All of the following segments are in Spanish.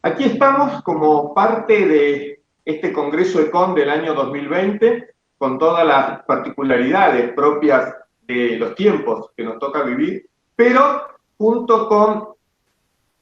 Aquí estamos como parte de este Congreso ECON del año 2020, con todas las particularidades propias de los tiempos que nos toca vivir, pero junto con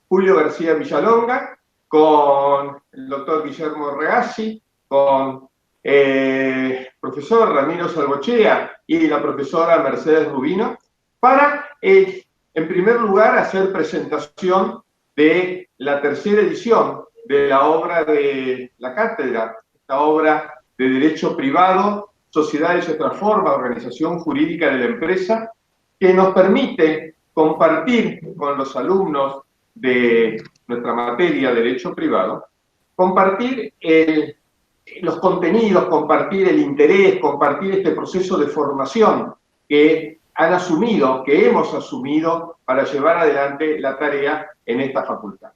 Julio García Villalonga, con el doctor Guillermo Regassi, con el profesor Ramiro Salvochea y la profesora Mercedes Rubino, para, en primer lugar, hacer presentación de la tercera edición de la obra de la cátedra, esta obra de Derecho Privado, Sociedades y otras formas, Organización Jurídica de la Empresa, que nos permite compartir con los alumnos de nuestra materia, Derecho Privado, compartir los contenidos, compartir el interés, compartir este proceso de formación que han asumido, que hemos asumido para llevar adelante la tarea en esta facultad.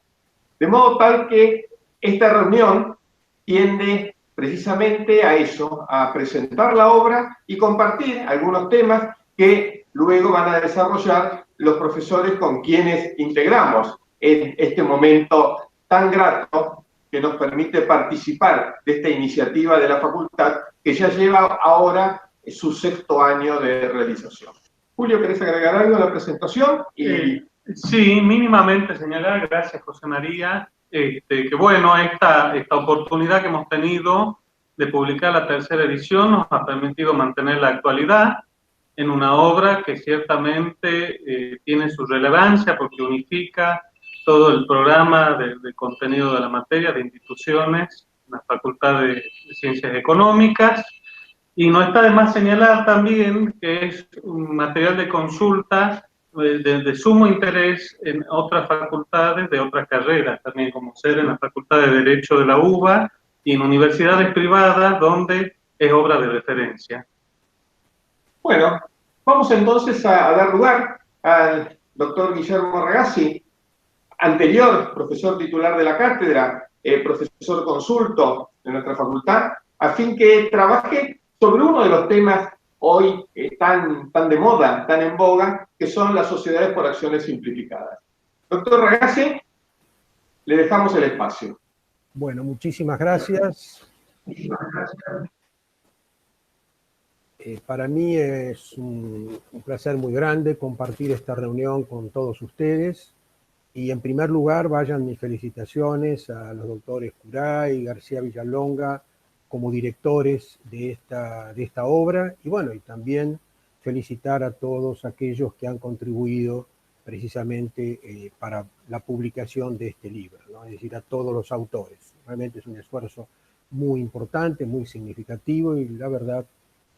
De modo tal que esta reunión tiende precisamente a eso, a presentar la obra y compartir algunos temas que luego van a desarrollar los profesores con quienes integramos en este momento tan grato que nos permite participar de esta iniciativa de la facultad que ya lleva ahora su sexto año de realización. Julio, ¿querés agregar algo a la presentación? Sí, mínimamente señalar, gracias José María, que bueno, esta oportunidad que hemos tenido de publicar la tercera edición nos ha permitido mantener la actualidad en una obra que ciertamente tiene su relevancia porque unifica todo el programa de contenido de la materia de instituciones, la Facultad de Ciencias Económicas, y no está de más señalar también que es un material de consulta de sumo interés en otras facultades de otras carreras, también como ser en la Facultad de Derecho de la UBA y en universidades privadas donde es obra de referencia. Bueno, vamos entonces a dar lugar al doctor Guillermo Regassi, anterior profesor titular de la cátedra, profesor consulto de nuestra facultad, a fin que trabaje sobre uno de los temas hoy tan de moda, tan en boga, que son las sociedades por acciones simplificadas. Doctor Regassi, le dejamos el espacio. Bueno, muchísimas gracias. Para mí es un placer muy grande compartir esta reunión con todos ustedes. Y en primer lugar, vayan mis felicitaciones a los doctores Curay y García Villalonga como directores de esta obra. Y bueno, y también felicitar a todos aquellos que han contribuido precisamente para la publicación de este libro, ¿no? Es decir, a todos los autores. Realmente es un esfuerzo muy importante, muy significativo y la verdad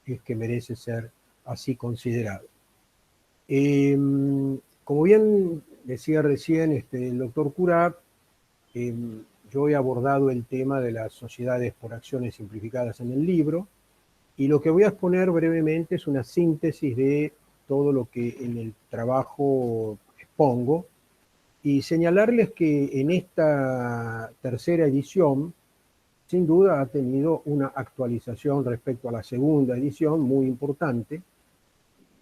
es que merece ser así considerado. Como bien decía recién el doctor Curay, yo he abordado el tema de las sociedades por acciones simplificadas en el libro y lo que voy a exponer brevemente es una síntesis de todo lo que en el trabajo expongo y señalarles que en esta tercera edición sin duda ha tenido una actualización respecto a la segunda edición muy importante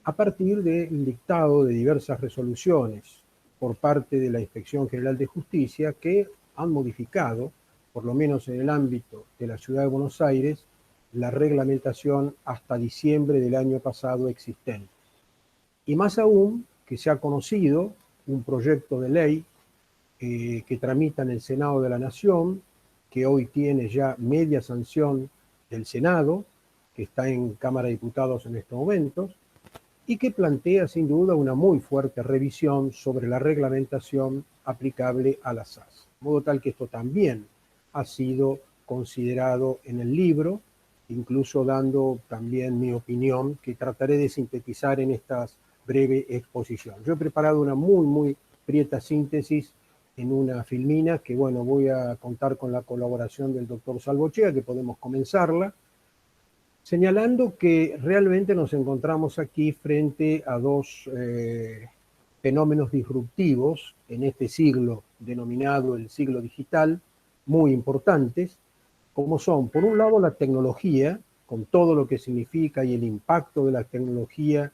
a partir del dictado de diversas resoluciones por parte de la Inspección General de Justicia que han modificado, por lo menos en el ámbito de la Ciudad de Buenos Aires, la reglamentación hasta diciembre del año pasado existente. Y más aún que se ha conocido un proyecto de ley que tramita en el Senado de la Nación, que hoy tiene ya media sanción del Senado, que está en Cámara de Diputados en estos momentos, y que plantea sin duda una muy fuerte revisión sobre la reglamentación aplicable a las SAS. De modo tal que esto también ha sido considerado en el libro, incluso dando también mi opinión, que trataré de sintetizar en esta breve exposición. Yo he preparado una muy prieta síntesis en una filmina que, bueno, voy a contar con la colaboración del doctor Salvochea, que podemos comenzarla, señalando que realmente nos encontramos aquí frente a dos fenómenos disruptivos en este siglo denominado el siglo digital, muy importantes, como son, por un lado, la tecnología, con todo lo que significa y el impacto de la tecnología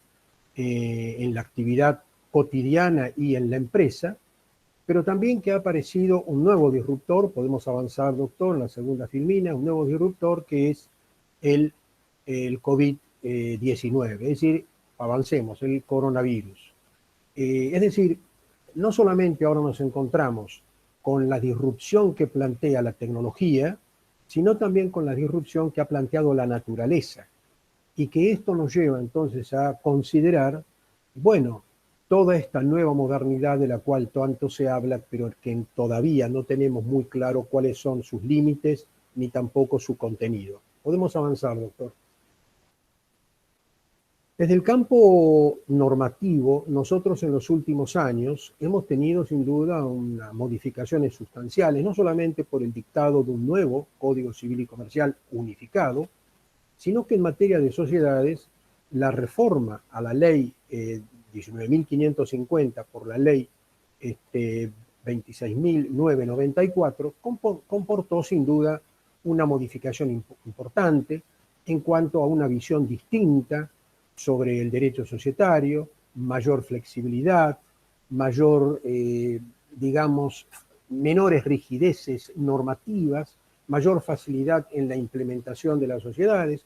en la actividad cotidiana y en la empresa, pero también que ha aparecido un nuevo disruptor, podemos avanzar, doctor, en la segunda filmina, un nuevo disruptor que es el COVID-19, es decir, avancemos, el coronavirus. Es decir, no solamente ahora nos encontramos con la disrupción que plantea la tecnología, sino también con la disrupción que ha planteado la naturaleza. Y que esto nos lleva entonces a considerar, bueno, toda esta nueva modernidad de la cual tanto se habla, pero que todavía no tenemos muy claro cuáles son sus límites ni tampoco su contenido. Podemos avanzar, doctor. Desde el campo normativo, nosotros en los últimos años hemos tenido sin duda unas modificaciones sustanciales, no solamente por el dictado de un nuevo Código Civil y Comercial unificado, sino que en materia de sociedades, la reforma a la ley 19.550 por la ley 26.994 comportó sin duda una modificación importante en cuanto a una visión distinta sobre el derecho societario, mayor flexibilidad, mayor, digamos, menores rigideces normativas, mayor facilidad en la implementación de las sociedades,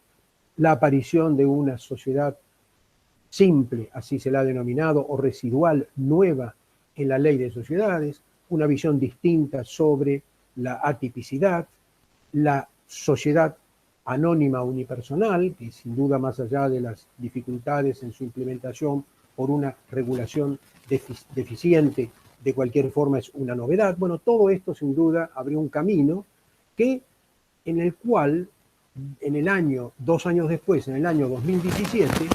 la aparición de una sociedad simple, así se la ha denominado, o residual nueva en la ley de sociedades, una visión distinta sobre la atipicidad, la sociedad anónima unipersonal, que sin duda más allá de las dificultades en su implementación por una regulación deficiente, de cualquier forma es una novedad. Bueno, todo esto sin duda abrió un camino en el cual en el año, 2 años después, en el año 2017,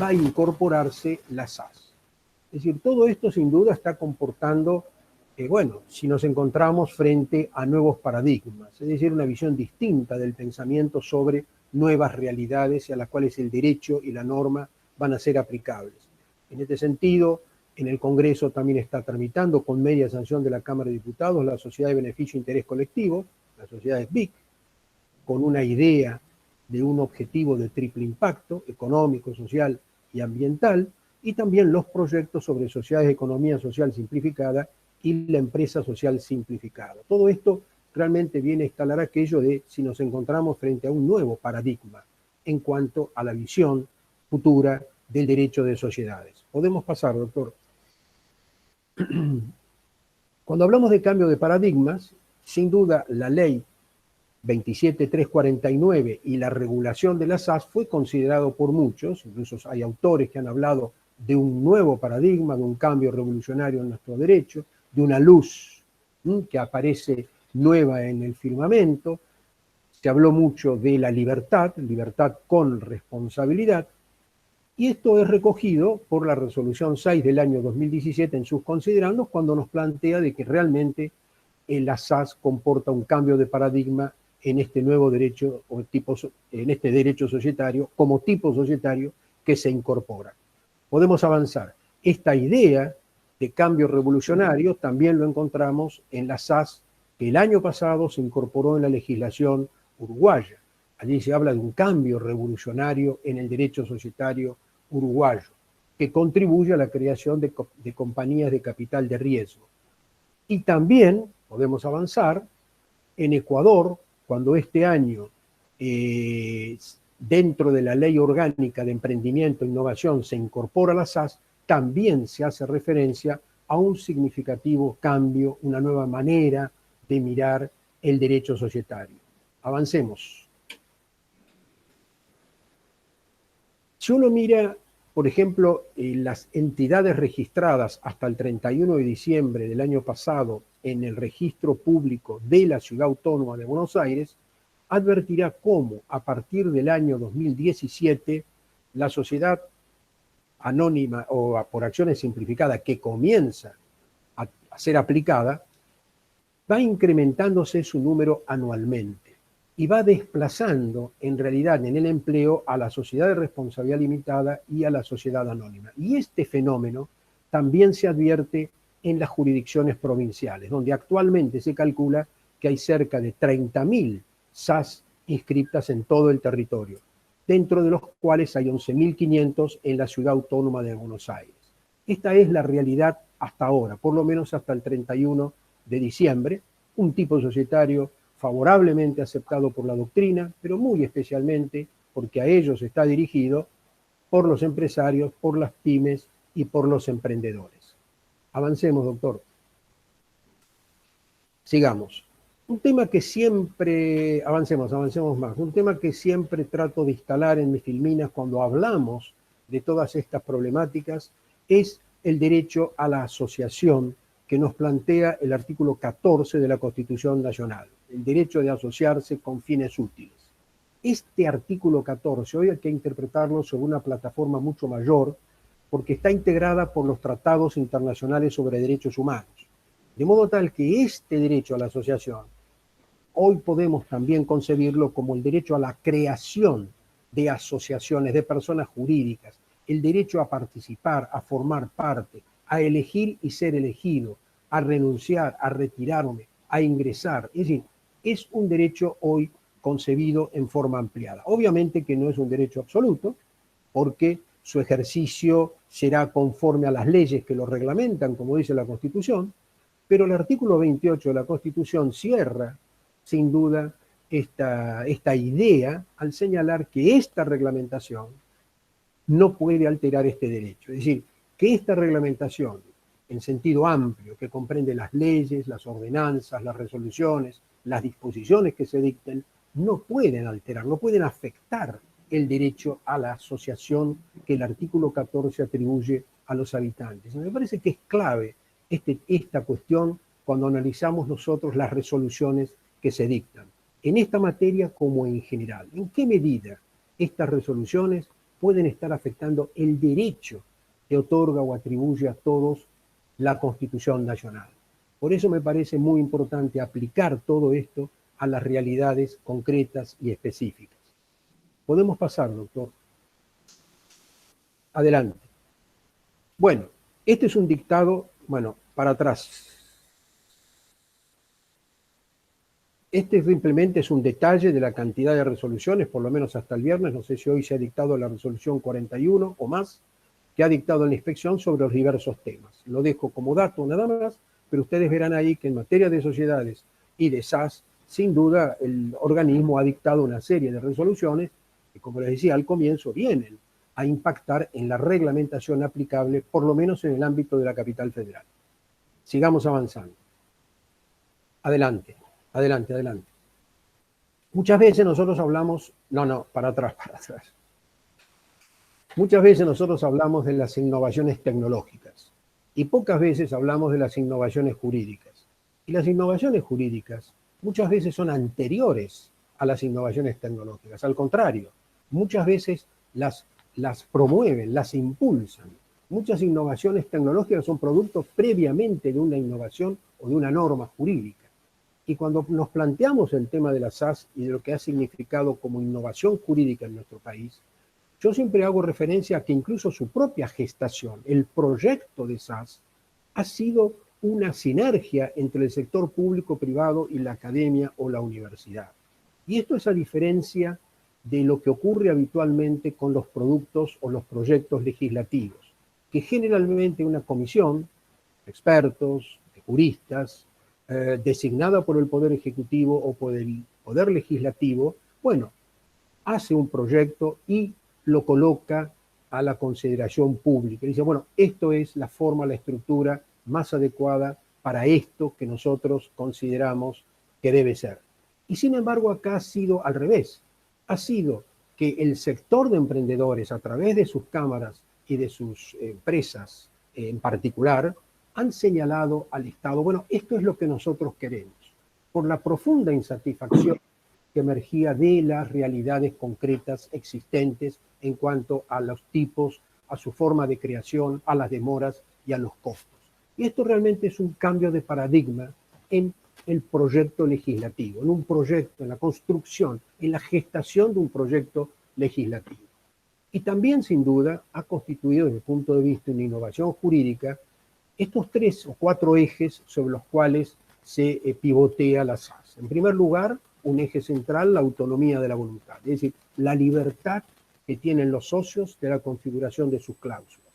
va a incorporarse la SAS. Es decir, todo esto sin duda está comportando, bueno, si nos encontramos frente a nuevos paradigmas, es decir, una visión distinta del pensamiento sobre nuevas realidades a las cuales el derecho y la norma van a ser aplicables. En este sentido, en el Congreso también está tramitando con media sanción de la Cámara de Diputados la Sociedad de Beneficio e Interés Colectivo, la sociedad SBIC, con una idea de un objetivo de triple impacto, económico, social y ambiental, y también los proyectos sobre sociedades de economía social simplificada y la empresa social simplificada. Todo esto realmente viene a instalar aquello de si nos encontramos frente a un nuevo paradigma en cuanto a la visión futura del derecho de sociedades. Podemos pasar, doctor. Cuando hablamos de cambio de paradigmas, sin duda la ley 27349 y la regulación de la SAS fue considerado por muchos, incluso hay autores que han hablado de un nuevo paradigma, de un cambio revolucionario en nuestro derecho, de una luz que aparece nueva en el firmamento. Se habló mucho de la libertad con responsabilidad, y esto es recogido por la resolución 6 del año 2017 en sus considerandos, cuando nos plantea de que realmente la SAS comporta un cambio de paradigma en este nuevo derecho, en este derecho societario, como tipo societario que se incorpora. Podemos avanzar. Esta idea de cambio revolucionario también lo encontramos en la SAS, que el año pasado se incorporó en la legislación uruguaya. Allí se habla de un cambio revolucionario en el derecho societario uruguayo, que contribuye a la creación de compañías de capital de riesgo. Y también podemos avanzar en Ecuador, cuando este año, dentro de la Ley Orgánica de Emprendimiento e Innovación, se incorpora la SAS, también se hace referencia a un significativo cambio, una nueva manera de mirar el derecho societario. Avancemos. Si uno mira, por ejemplo, las entidades registradas hasta el 31 de diciembre del año pasado en el registro público de la Ciudad Autónoma de Buenos Aires, advertirá cómo a partir del año 2017 la sociedad anónima o por acciones simplificadas que comienza a ser aplicada, va incrementándose su número anualmente y va desplazando en realidad en el empleo a la sociedad de responsabilidad limitada y a la sociedad anónima. Y este fenómeno también se advierte en las jurisdicciones provinciales, donde actualmente se calcula que hay cerca de 30.000 SAS inscriptas en todo el territorio, dentro de los cuales hay 11.500 en la Ciudad Autónoma de Buenos Aires. Esta es la realidad hasta ahora, por lo menos hasta el 31 de diciembre, un tipo societario favorablemente aceptado por la doctrina, pero muy especialmente porque a ellos está dirigido por los empresarios, por las pymes y por los emprendedores. Avancemos, doctor. Sigamos. Un tema que siempre, avancemos más, un tema que siempre trato de instalar en mis filminas cuando hablamos de todas estas problemáticas es el derecho a la asociación que nos plantea el artículo 14 de la Constitución Nacional, el derecho de asociarse con fines útiles. Este artículo 14 hoy hay que interpretarlo sobre una plataforma mucho mayor porque está integrada por los tratados internacionales sobre derechos humanos. De modo tal que este derecho a la asociación, hoy podemos también concebirlo como el derecho a la creación de asociaciones, de personas jurídicas, el derecho a participar, a formar parte, a elegir y ser elegido, a renunciar, a retirarme, a ingresar. Es decir, es un derecho hoy concebido en forma ampliada. Obviamente que no es un derecho absoluto, porque su ejercicio será conforme a las leyes que lo reglamentan, como dice la Constitución, pero el artículo 28 de la Constitución cierra, sin duda, esta idea al señalar que esta reglamentación no puede alterar este derecho. Es decir, que esta reglamentación, en sentido amplio, que comprende las leyes, las ordenanzas, las resoluciones, las disposiciones que se dicten, no pueden alterar, no pueden afectar el derecho a la asociación que el artículo 14 atribuye a los habitantes. Me parece que es clave esta cuestión cuando analizamos nosotros las resoluciones que se dictan, en esta materia como en general. ¿En qué medida estas resoluciones pueden estar afectando el derecho que otorga o atribuye a todos la Constitución Nacional? Por eso me parece muy importante aplicar todo esto a las realidades concretas y específicas. Podemos pasar, doctor. Adelante. Bueno, este es un dictado, para atrás. Este simplemente es un detalle de la cantidad de resoluciones, por lo menos hasta el viernes, no sé si hoy se ha dictado la resolución 41 o más, que ha dictado la inspección sobre los diversos temas. Lo dejo como dato nada más, pero ustedes verán ahí que en materia de sociedades y de SAS, sin duda el organismo ha dictado una serie de resoluciones que, como les decía al comienzo, vienen a impactar en la reglamentación aplicable, por lo menos en el ámbito de la capital federal. Sigamos avanzando. Adelante. Muchas veces nosotros hablamos, para atrás. Muchas veces nosotros hablamos de las innovaciones tecnológicas y pocas veces hablamos de las innovaciones jurídicas. Y las innovaciones jurídicas muchas veces son anteriores a las innovaciones tecnológicas. Al contrario, muchas veces las promueven, las impulsan. Muchas innovaciones tecnológicas son productos previamente de una innovación o de una norma jurídica. Y cuando nos planteamos el tema de la SAS y de lo que ha significado como innovación jurídica en nuestro país, yo siempre hago referencia a que incluso su propia gestación, el proyecto de SAS, ha sido una sinergia entre el sector público-privado y la academia o la universidad. Y esto es a diferencia de lo que ocurre habitualmente con los productos o los proyectos legislativos, que generalmente una comisión, expertos, juristas, designada por el Poder Ejecutivo o por el Poder Legislativo, hace un proyecto y lo coloca a la consideración pública. Y dice, esto es la forma, la estructura más adecuada para esto que nosotros consideramos que debe ser. Y sin embargo, acá ha sido al revés. Ha sido que el sector de emprendedores, a través de sus cámaras y de sus empresas en particular, han señalado al Estado, esto es lo que nosotros queremos, por la profunda insatisfacción que emergía de las realidades concretas existentes en cuanto a los tipos, a su forma de creación, a las demoras y a los costos. Y esto realmente es un cambio de paradigma en el proyecto legislativo, en un proyecto, en la construcción, en la gestación de un proyecto legislativo. Y también, sin duda, ha constituido, desde el punto de vista de una innovación jurídica, estos 3 o 4 ejes sobre los cuales se pivotea la SAS. En primer lugar, un eje central, la autonomía de la voluntad, es decir, la libertad que tienen los socios de la configuración de sus cláusulas.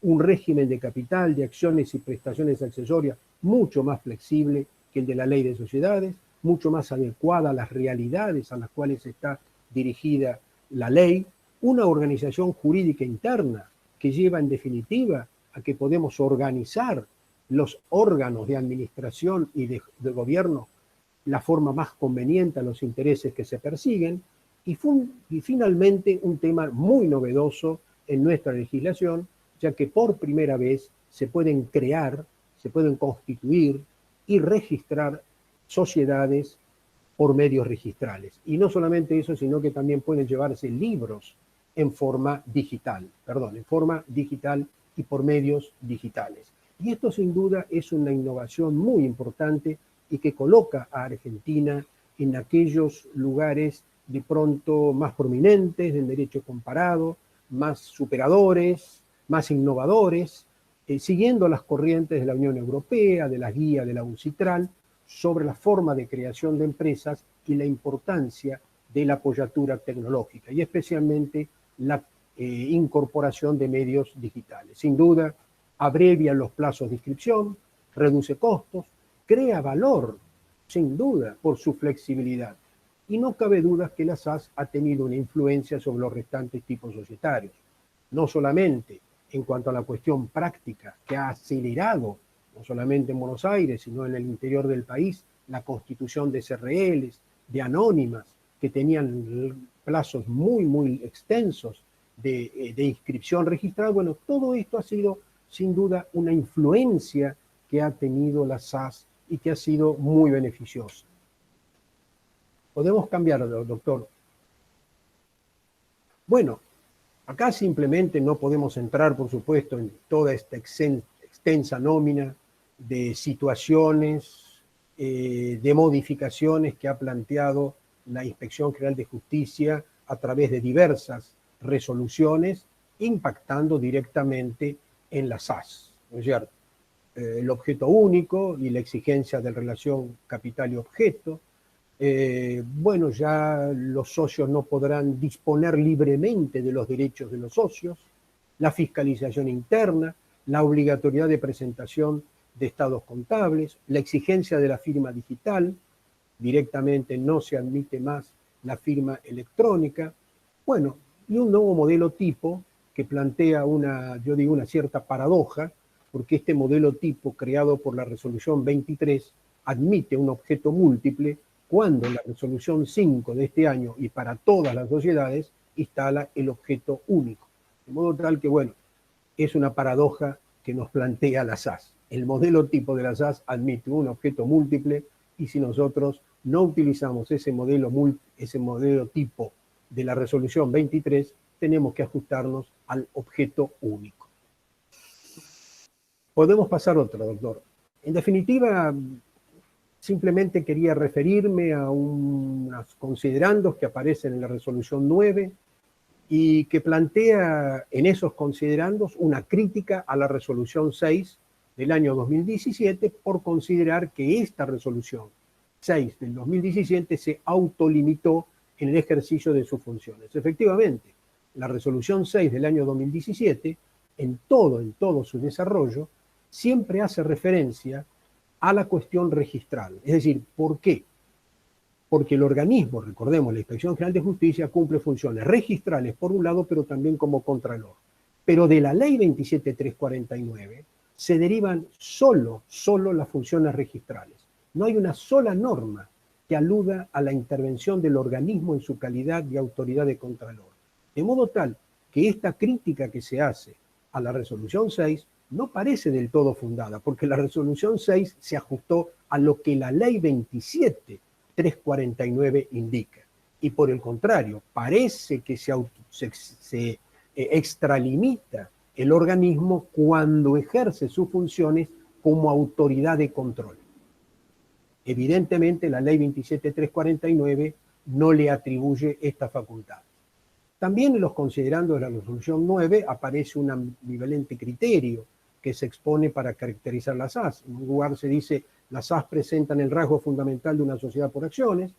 un régimen de capital, de acciones y prestaciones accesorias mucho más flexible que el de la ley de sociedades, mucho más adecuada a las realidades a las cuales está dirigida la ley, una organización jurídica interna que lleva en definitiva a que podemos organizar los órganos de administración y de gobierno la forma más conveniente a los intereses que se persiguen, y finalmente un tema muy novedoso en nuestra legislación, ya que por primera vez se pueden crear, se pueden constituir y registrar sociedades por medios registrales. Y no solamente eso, sino que también pueden llevarse libros en forma digital y por medios digitales. Y esto sin duda es una innovación muy importante y que coloca a Argentina en aquellos lugares de pronto más prominentes del derecho comparado, más superadores, más innovadores, siguiendo las corrientes de la Unión Europea, de la guía de la UNCITRAL, sobre la forma de creación de empresas y la importancia de la apoyatura tecnológica, y especialmente la incorporación de medios digitales. Sin duda, abrevia los plazos de inscripción, reduce costos, crea valor, sin duda, por su flexibilidad. Y no cabe duda que la SAS ha tenido una influencia sobre los restantes tipos societarios, no solamente en cuanto a la cuestión práctica, que ha acelerado, no solamente en Buenos Aires, sino en el interior del país, la constitución de SRLs, de anónimas, que tenían plazos muy extensos de inscripción registrada. Bueno, todo esto ha sido, sin duda, una influencia que ha tenido la SAS y que ha sido muy beneficiosa. ¿Podemos cambiar, doctor? Bueno, acá simplemente no podemos entrar, por supuesto, en toda esta extensa nómina de situaciones, de modificaciones que ha planteado la Inspección General de Justicia a través de diversas resoluciones, impactando directamente en la SAS, ¿no es cierto? El objeto único y la exigencia de relación capital y objeto. Bueno, ya los socios no podrán disponer libremente de los derechos de los socios, la fiscalización interna, la obligatoriedad de presentación de estados contables, la exigencia de la firma digital, directamente no se admite más la firma electrónica, bueno, y un nuevo modelo tipo que plantea una cierta paradoja, porque este modelo tipo creado por la resolución 23 admite un objeto múltiple cuando la resolución 5 de este año y para todas las sociedades instala el objeto único. De modo tal que, bueno, es una paradoja que nos plantea la SAS. El modelo tipo de la SAS admite un objeto múltiple y si nosotros no utilizamos ese modelo tipo de la resolución 23, tenemos que ajustarnos al objeto único. Podemos pasar otro, doctor. En definitiva, simplemente quería referirme a unos considerandos que aparecen en la resolución 9 y que plantea en esos considerandos una crítica a la resolución 6 del año 2017 por considerar que esta resolución 6 del 2017 se autolimitó en el ejercicio de sus funciones. Efectivamente, la resolución 6 del año 2017, en todo su desarrollo, siempre hace referencia a la cuestión registral. Es decir, ¿por qué? Porque el organismo, recordemos, la Inspección General de Justicia cumple funciones registrales por un lado, pero también como contralor. Pero de la ley 27349 se derivan solo las funciones registrales. No hay una sola norma que aluda a la intervención del organismo en su calidad de autoridad de contralor. De modo tal que esta crítica que se hace a la resolución 6 no parece del todo fundada, porque la resolución 6 se ajustó a lo que la ley 27349 indica. Y por el contrario, parece que se extralimita el organismo cuando ejerce sus funciones como autoridad de control. Evidentemente, la ley 27349 no le atribuye esta facultad. También en los considerandos de la resolución 9 aparece un ambivalente criterio que se expone para caracterizar las SAS. En un lugar se dice, las SAS presentan el rasgo fundamental de una sociedad por acciones.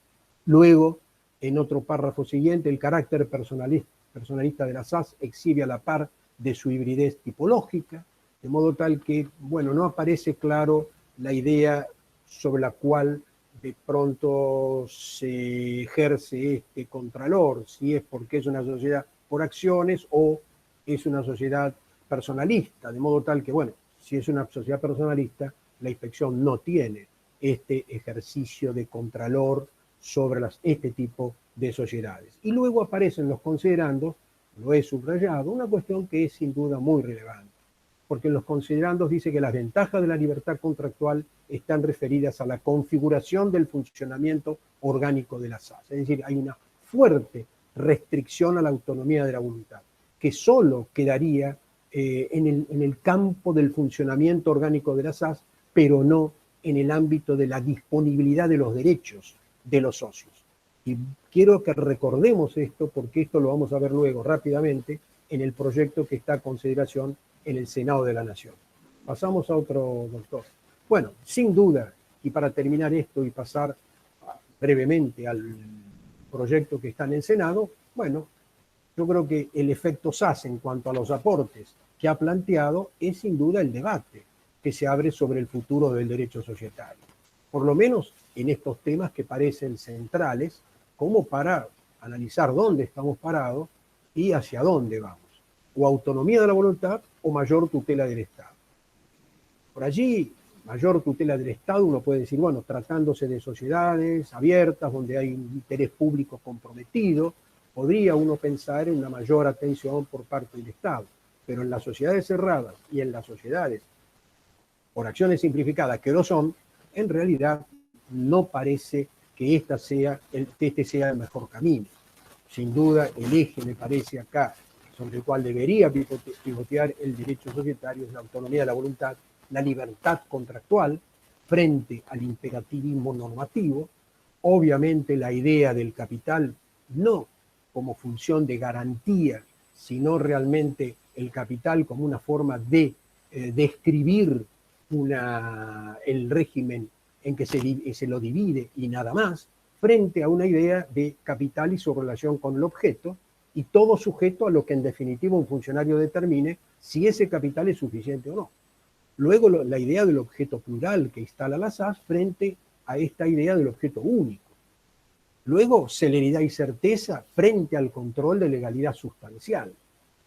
Luego, en otro párrafo siguiente, el carácter personalista de las SAS exhibe a la par de su hibridez tipológica, de modo tal que, bueno, no aparece claro la idea sobre la cual de pronto se ejerce este contralor, si es porque es una sociedad por acciones o es una sociedad personalista, de modo tal que, bueno, si es una sociedad personalista, la inspección no tiene este ejercicio de contralor sobre este tipo de sociedades. Y luego aparecen los considerandos, lo he subrayado, una cuestión que es sin duda muy relevante, porque en los considerandos dice que las ventajas de la libertad contractual están referidas a la configuración del funcionamiento orgánico de la SAS. Es decir, hay una fuerte restricción a la autonomía de la voluntad, que solo quedaría en el campo del funcionamiento orgánico de la SAS, pero no en el ámbito de la disponibilidad de los derechos de los socios. Y quiero que recordemos esto, porque esto lo vamos a ver luego rápidamente en el proyecto que está a consideración en el Senado de la Nación. Pasamos a otro, doctor. Bueno, sin duda, y para terminar esto y pasar brevemente al proyecto que está en el Senado, bueno, yo creo que el efecto SAS en cuanto a los aportes que ha planteado es sin duda el debate que se abre sobre el futuro del derecho societario. Por lo menos en estos temas que parecen centrales, como para analizar dónde estamos parados y hacia dónde vamos. O autonomía de la voluntad o mayor tutela del Estado. Por allí, mayor tutela del Estado, uno puede decir, bueno, tratándose de sociedades abiertas, donde hay un interés público comprometido, podría uno pensar en una mayor atención por parte del Estado. Pero en las sociedades cerradas y en las sociedades por acciones simplificadas que lo son, en realidad no parece que este sea el mejor camino. Sin duda, el eje, me parece acá, sobre el cual debería pivotear el derecho societario es la autonomía de la voluntad, la libertad contractual frente al imperativismo normativo, obviamente la idea del capital no como función de garantía, sino realmente el capital como una forma de describir el régimen en que se lo divide y nada más, frente a una idea de capital y su relación con el objeto, y todo sujeto a lo que en definitiva un funcionario determine si ese capital es suficiente o no. Luego la idea del objeto plural que instala la SAS frente a esta idea del objeto único. Luego, celeridad y certeza frente al control de legalidad sustancial.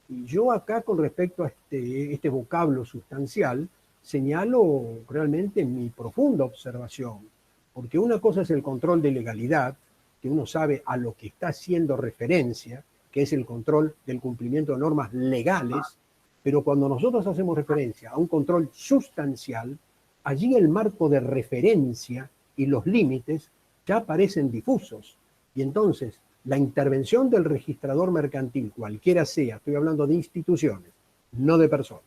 Y yo acá, con respecto a este vocablo sustancial, señalo realmente mi profunda observación, porque una cosa es el control de legalidad, que uno sabe a lo que está haciendo referencia, que es el control del cumplimiento de normas legales, pero cuando nosotros hacemos referencia a un control sustancial, allí el marco de referencia y los límites ya parecen difusos. Y entonces, la intervención del registrador mercantil, cualquiera sea, estoy hablando de instituciones, no de personas,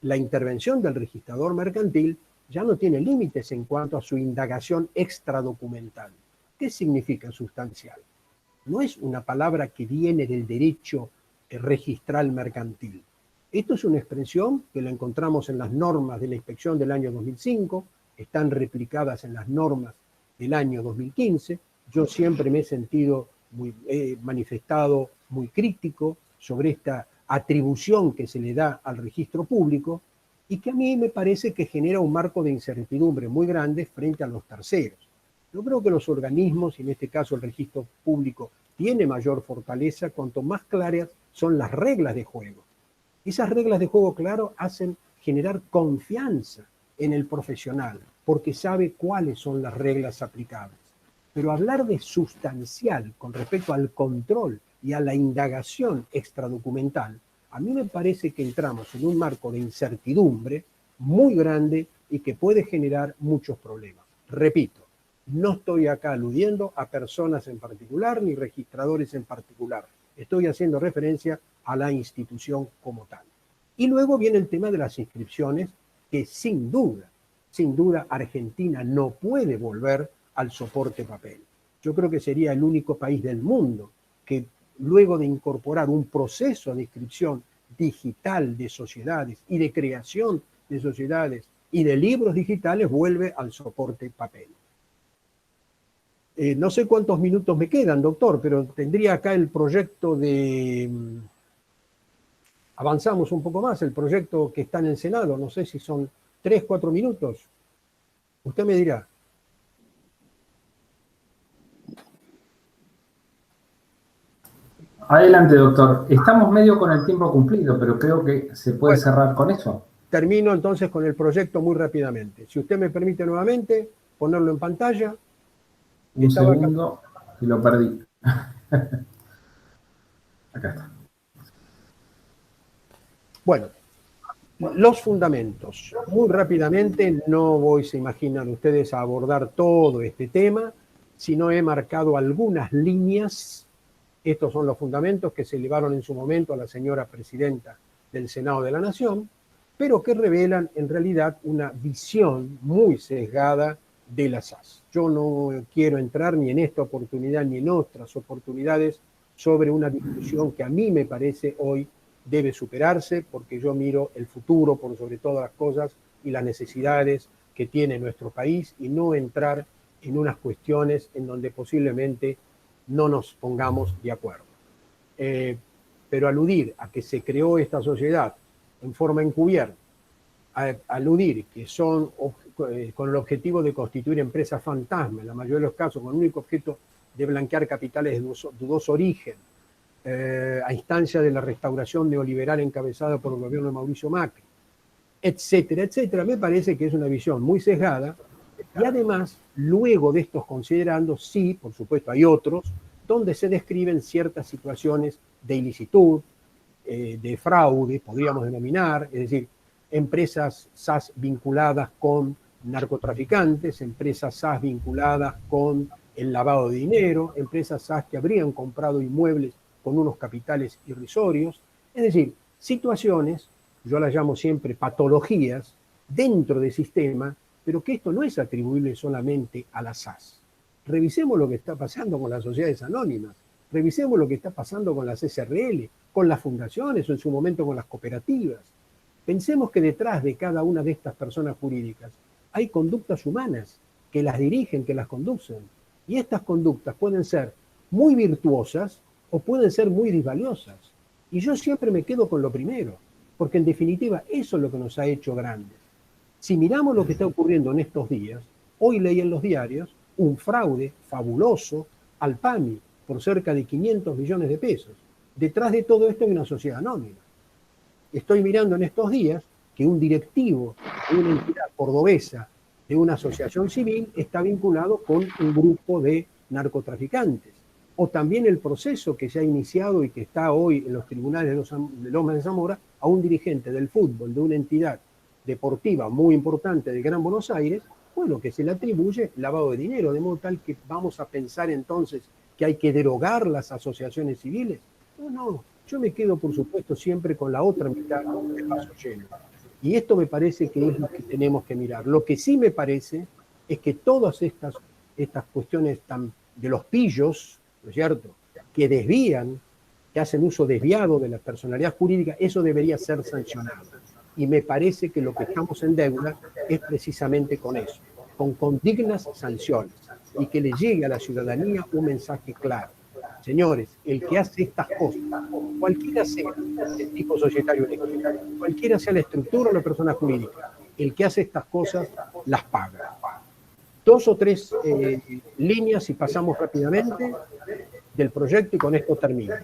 la intervención del registrador mercantil ya no tiene límites en cuanto a su indagación extradocumental. ¿Qué significa sustancial? No es una palabra que viene del derecho registral mercantil. Esto es una expresión que la encontramos en las normas de la inspección del año 2005, están replicadas en las normas del año 2015. Yo siempre me he manifestado muy crítico sobre esta atribución que se le da al registro público y que a mí me parece que genera un marco de incertidumbre muy grande frente a los terceros. Yo creo que los organismos, y en este caso el registro público, tiene mayor fortaleza cuanto más claras son las reglas de juego. Esas reglas de juego, claro, hacen generar confianza en el profesional, porque sabe cuáles son las reglas aplicables. Pero hablar de sustancial con respecto al control y a la indagación extradocumental, a mí me parece que entramos en un marco de incertidumbre muy grande y que puede generar muchos problemas. Repito, no estoy acá aludiendo a personas en particular ni registradores en particular. Estoy haciendo referencia a la institución como tal. Y luego viene el tema de las inscripciones, que sin duda, Argentina no puede volver al soporte papel. Yo creo que sería el único país del mundo que luego de incorporar un proceso de inscripción digital de sociedades y de creación de sociedades y de libros digitales vuelve al soporte papel. No sé cuántos minutos me quedan, doctor, pero tendría acá el proyecto de Avanzamos un poco más, el proyecto que está en el Senado, no sé si son 3, 4 minutos. Usted me dirá. Adelante, doctor. Estamos medio con el tiempo cumplido, pero creo que se puede cerrar con eso. Termino entonces con el proyecto muy rápidamente. Si usted me permite nuevamente ponerlo en pantalla. Un segundo y lo perdí. Acá está. Bueno, los fundamentos. Muy rápidamente, no voy, se imaginan ustedes, a abordar todo este tema, sino he marcado algunas líneas. Estos son los fundamentos que se elevaron en su momento a la señora presidenta del Senado de la Nación, pero que revelan en realidad una visión muy sesgada de la SAS. Yo no quiero entrar ni en esta oportunidad ni en otras oportunidades sobre una discusión que a mí me parece hoy debe superarse, porque yo miro el futuro por sobre todas las cosas y las necesidades que tiene nuestro país, y no entrar en unas cuestiones en donde posiblemente no nos pongamos de acuerdo. Pero aludir a que se creó esta sociedad en forma encubierta, aludir que son con el objetivo de constituir empresas fantasma, en la mayoría de los casos con el único objeto de blanquear capitales de dudoso origen, a instancia de la restauración neoliberal encabezada por el gobierno de Mauricio Macri, etcétera, etcétera, me parece que es una visión muy sesgada. Y además, luego de estos considerandos, sí, por supuesto, hay otros, donde se describen ciertas situaciones de ilicitud, de fraude, podríamos denominar, es decir, empresas SAS vinculadas con narcotraficantes, empresas SAS vinculadas con el lavado de dinero, empresas SAS que habrían comprado inmuebles con unos capitales irrisorios, es decir, situaciones, yo las llamo siempre patologías, dentro del sistema, pero que esto no es atribuible solamente a la SAS. Revisemos lo que está pasando con las sociedades anónimas, revisemos lo que está pasando con las SRL, con las fundaciones o en su momento con las cooperativas. Pensemos que detrás de cada una de estas personas jurídicas hay conductas humanas que las dirigen, que las conducen. Y estas conductas pueden ser muy virtuosas o pueden ser muy disvaliosas. Y yo siempre me quedo con lo primero, porque en definitiva eso es lo que nos ha hecho grandes. Si miramos lo que está ocurriendo en estos días, hoy leí en los diarios un fraude fabuloso al PAMI por cerca de 500 millones de pesos. Detrás de todo esto hay una sociedad anónima. Estoy mirando en estos días que un directivo de una entidad cordobesa de una asociación civil está vinculado con un grupo de narcotraficantes. O también el proceso que se ha iniciado y que está hoy en los tribunales de Lomas de Zamora a un dirigente del fútbol de una entidad deportiva muy importante de Gran Buenos Aires, bueno, que se le atribuye lavado de dinero, de modo tal que vamos a pensar entonces que hay que derogar las asociaciones civiles. No, yo me quedo por supuesto siempre con la otra mitad del vaso lleno. Y esto me parece que es lo que tenemos que mirar. Lo que sí me parece es que todas estas cuestiones de los pillos, ¿no es cierto?, que desvían, que hacen uso desviado de la personalidad jurídica, eso debería ser sancionado. Y me parece que lo que estamos en deuda es precisamente con eso, con condignas sanciones, y que le llegue a la ciudadanía un mensaje claro. Señores, el que hace estas cosas, cualquiera sea el tipo societario elegido, cualquiera sea la estructura o la persona jurídica, el que hace estas cosas las paga. 2 o 3 líneas, y pasamos rápidamente, del proyecto, y con esto termino,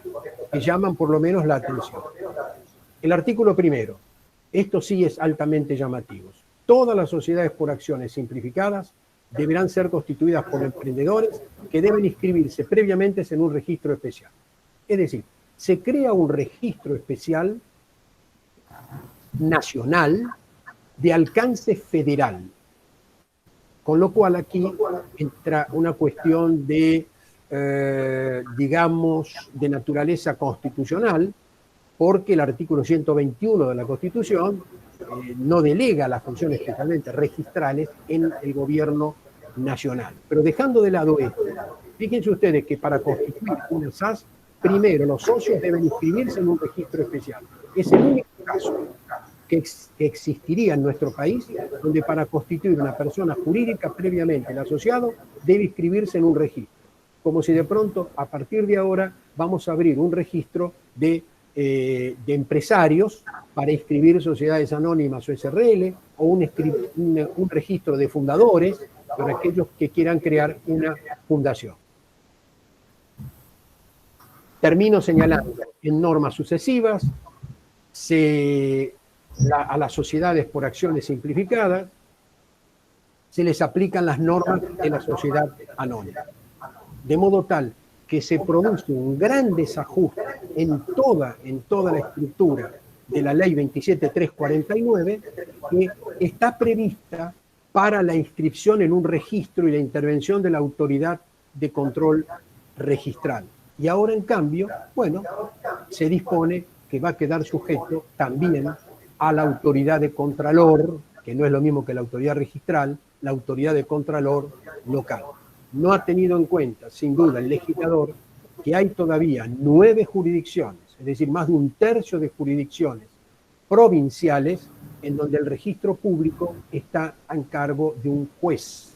que llaman por lo menos la atención. El artículo primero, esto sí es altamente llamativo. Todas las sociedades por acciones simplificadas deberán ser constituidas por emprendedores que deben inscribirse previamente en un registro especial. Es decir, se crea un registro especial nacional de alcance federal, con lo cual aquí entra una cuestión de, digamos, de naturaleza constitucional, porque el artículo 121 de la Constitución no delega las funciones especialmente registrales en el gobierno nacional. Pero dejando de lado esto, fíjense ustedes que para constituir una SAS, primero los socios deben inscribirse en un registro especial. Es el único caso que existiría en nuestro país donde para constituir una persona jurídica previamente el asociado debe inscribirse en un registro. Como si de pronto, a partir de ahora, vamos a abrir un registro de de empresarios para inscribir sociedades anónimas o SRL, o un registro de fundadores para aquellos que quieran crear una fundación. Termino señalando en normas sucesivas a las sociedades por acciones simplificadas se les aplican las normas de la sociedad anónima, de modo tal que se produce un gran desajuste en toda la estructura de la ley 27349, que está prevista para la inscripción en un registro y la intervención de la autoridad de control registral. Y ahora, en cambio, bueno, se dispone que va a quedar sujeto también a la autoridad de contralor, que no es lo mismo que la autoridad registral, la autoridad de contralor local. No ha tenido en cuenta, sin duda, el legislador, que hay todavía 9 jurisdicciones, es decir, más de un tercio de jurisdicciones provinciales, en donde el registro público está a cargo de un juez,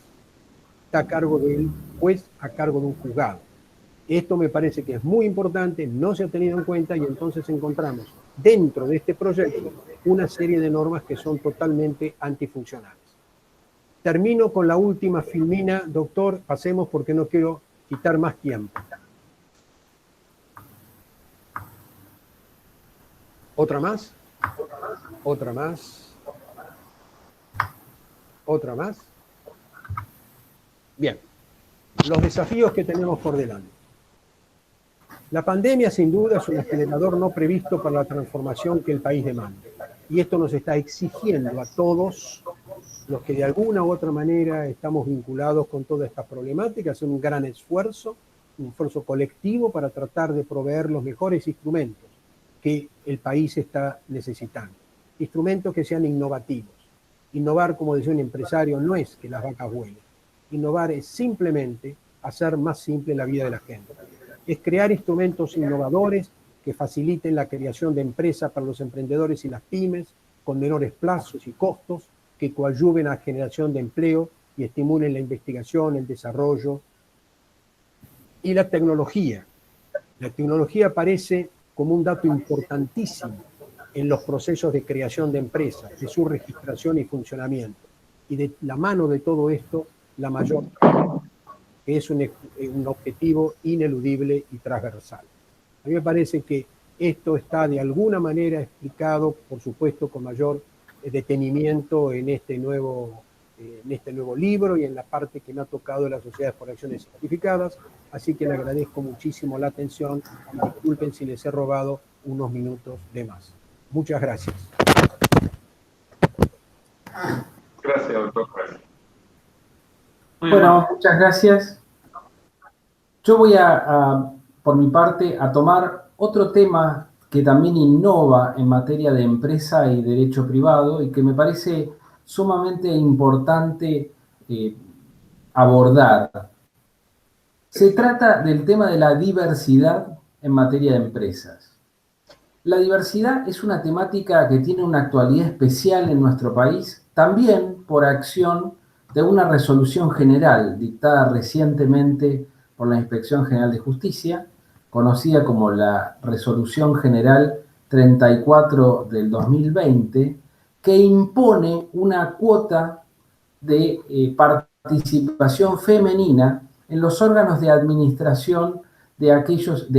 está a cargo del juez, a cargo de un juzgado. Esto me parece que es muy importante, no se ha tenido en cuenta, y entonces encontramos dentro de este proyecto una serie de normas que son totalmente antifuncionales. Termino con la última filmina, doctor, pasemos porque no quiero quitar más tiempo. ¿Otra más? ¿Otra más? ¿Otra más? Bien, los desafíos que tenemos por delante. La pandemia, sin duda, es un acelerador no previsto para la transformación que el país demanda. Y esto nos está exigiendo a todos los que de alguna u otra manera estamos vinculados con toda esta problemática, hacer un gran esfuerzo, un esfuerzo colectivo para tratar de proveer los mejores instrumentos que el país está necesitando. Instrumentos que sean innovativos. Innovar, como decía un empresario, no es que las vacas vuelen. Innovar es simplemente hacer más simple la vida de la gente. Es crear instrumentos innovadores que faciliten la creación de empresas para los emprendedores y las pymes, con menores plazos y costos, que coadyuven a la generación de empleo y estimulen la investigación, el desarrollo y la tecnología. La tecnología aparece como un dato importantísimo en los procesos de creación de empresas, de su registración y funcionamiento. Y de la mano de todo esto, la mayor, que es un objetivo ineludible y transversal. A mí me parece que esto está de alguna manera explicado, por supuesto, con mayor detenimiento en este nuevo libro y en la parte que me ha tocado de las sociedades por acciones simplificadas. Así que le agradezco muchísimo la atención y disculpen si les he robado unos minutos de más. Muchas gracias. Gracias, doctor. Bueno, muchas gracias. Yo voy por mi parte, a tomar otro tema que también innova en materia de empresa y derecho privado y que me parece sumamente importante abordar. Se trata del tema de la diversidad en materia de empresas. La diversidad es una temática que tiene una actualidad especial en nuestro país, también por acción de una resolución general dictada recientemente por la Inspección General de Justicia, conocida como la Resolución General 34 del 2020, que impone una cuota de participación femenina en los órganos de administración de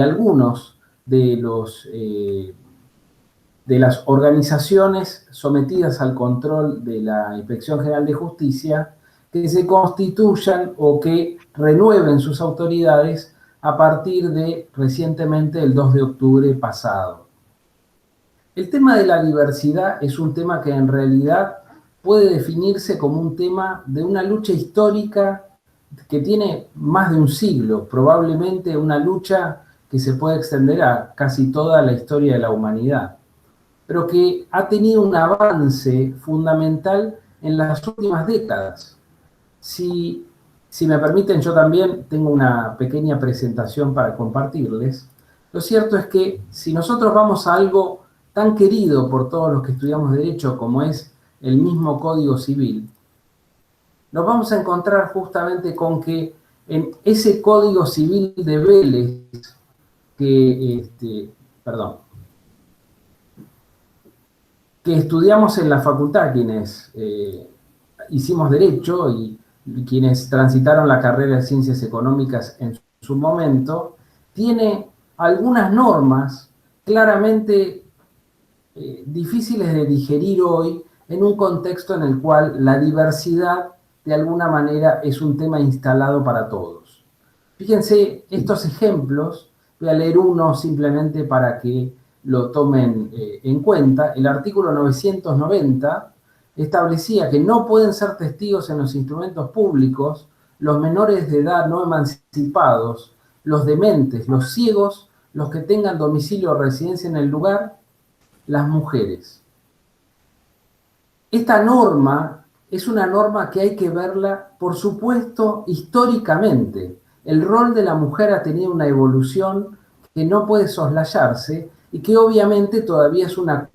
algunos de las organizaciones sometidas al control de la Inspección General de Justicia, que se constituyan o que renueven sus autoridades a partir de recientemente el 2 de octubre pasado. El tema de la diversidad es un tema que en realidad puede definirse como un tema de una lucha histórica que tiene más de un siglo, probablemente una lucha que se puede extender a casi toda la historia de la humanidad, pero que ha tenido un avance fundamental en las últimas décadas. Si me permiten, yo también tengo una pequeña presentación para compartirles. Lo cierto es que si nosotros vamos a algo tan querido por todos los que estudiamos Derecho como es el mismo Código Civil, nos vamos a encontrar justamente con que en ese Código Civil de Vélez, que estudiamos en la facultad, quienes hicimos Derecho y quienes transitaron la carrera de Ciencias Económicas en su momento, tiene algunas normas claramente difíciles de digerir hoy en un contexto en el cual la diversidad de alguna manera es un tema instalado para todos. Fíjense estos ejemplos, voy a leer uno simplemente para que lo tomen en cuenta. El artículo 990 establecía que no pueden ser testigos en los instrumentos públicos los menores de edad no emancipados, los dementes, los ciegos, los que tengan domicilio o residencia en el lugar, las mujeres. Esta norma es una norma que hay que verla, por supuesto, históricamente. El rol de la mujer ha tenido una evolución que no puede soslayarse y que obviamente todavía es una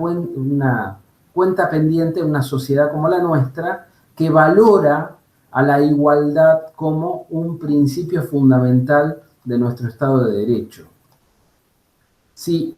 cuenta pendiente en una sociedad como la nuestra, que valora a la igualdad como un principio fundamental de nuestro Estado de Derecho. Si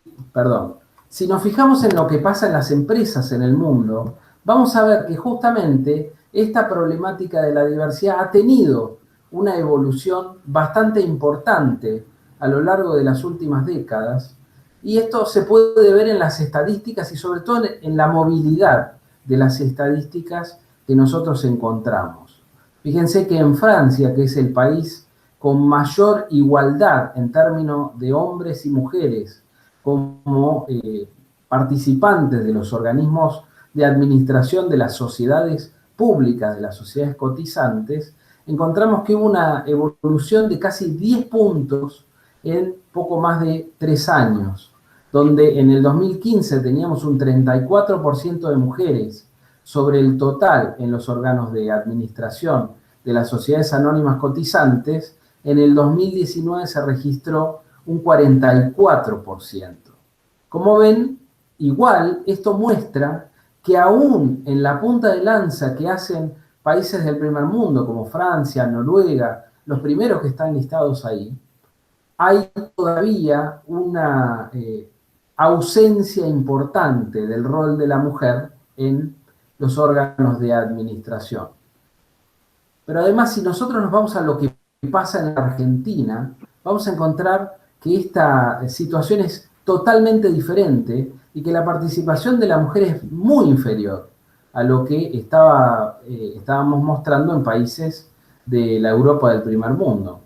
nos fijamos en lo que pasa en las empresas en el mundo, vamos a ver que justamente esta problemática de la diversidad ha tenido una evolución bastante importante a lo largo de las últimas décadas, y esto se puede ver en las estadísticas y sobre todo en la movilidad de las estadísticas que nosotros encontramos. Fíjense que en Francia, que es el país con mayor igualdad en términos de hombres y mujeres como participantes de los organismos de administración de las sociedades públicas, de las sociedades cotizantes, encontramos que hubo una evolución de casi 10 puntos en poco más de 3 años, donde en el 2015 teníamos un 34% de mujeres sobre el total en los órganos de administración de las sociedades anónimas cotizantes. En el 2019 se registró un 44%. Como ven, igual esto muestra que aún en la punta de lanza que hacen países del primer mundo como Francia, Noruega, los primeros que están listados ahí, hay todavía una ausencia importante del rol de la mujer en los órganos de administración. Pero además, si nosotros nos vamos a lo que pasa en la Argentina, vamos a encontrar que esta situación es totalmente diferente y que la participación de la mujer es muy inferior a lo que estábamos mostrando en países de la Europa del primer mundo.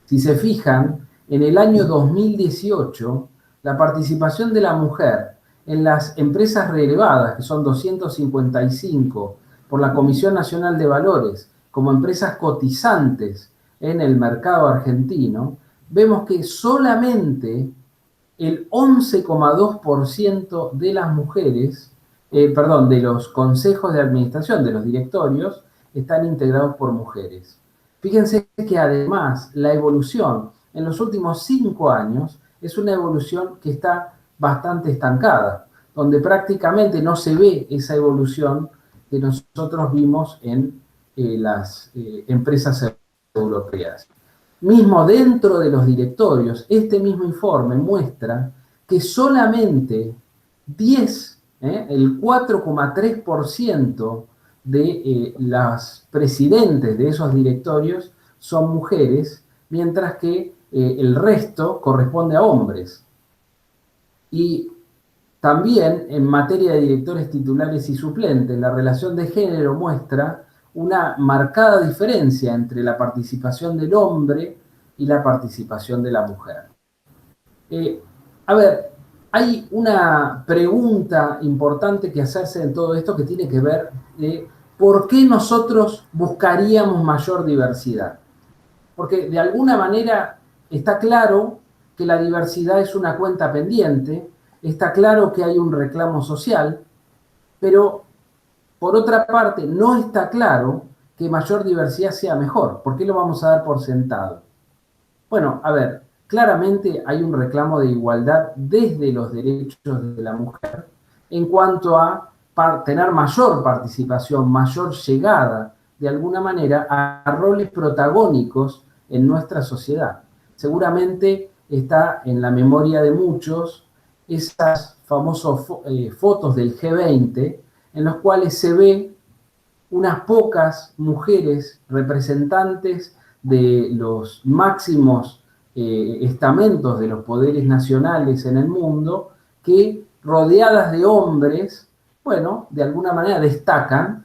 Si se fijan, en el año 2018, la participación de la mujer en las empresas relevadas, que son 255 por la Comisión Nacional de Valores, como empresas cotizantes en el mercado argentino, vemos que solamente el 11,2% de las mujeres, de los consejos de administración, de los directorios, están integrados por mujeres. Fíjense que además la evolución en los últimos 5 años es una evolución que está bastante estancada, donde prácticamente no se ve esa evolución que nosotros vimos en las empresas europeas. Mismo dentro de los directorios, este mismo informe muestra que solamente el 4,3% de las presidentes de esos directorios son mujeres, mientras que el resto corresponde a hombres. Y también en materia de directores titulares y suplentes, la relación de género muestra una marcada diferencia entre la participación del hombre y la participación de la mujer. Hay una pregunta importante que hacerse en todo esto que tiene que ver de por qué nosotros buscaríamos mayor diversidad. Porque de alguna manera está claro que la diversidad es una cuenta pendiente, está claro que hay un reclamo social, pero por otra parte no está claro que mayor diversidad sea mejor. ¿Por qué lo vamos a dar por sentado? Bueno, claramente hay un reclamo de igualdad desde los derechos de la mujer en cuanto a tener mayor participación, mayor llegada, de alguna manera, a roles protagónicos en nuestra sociedad. Seguramente está en la memoria de muchos esas famosas fotos del G20 en los cuales se ve unas pocas mujeres representantes de los máximos estamentos de los poderes nacionales en el mundo que, rodeadas de hombres, bueno, de alguna manera destacan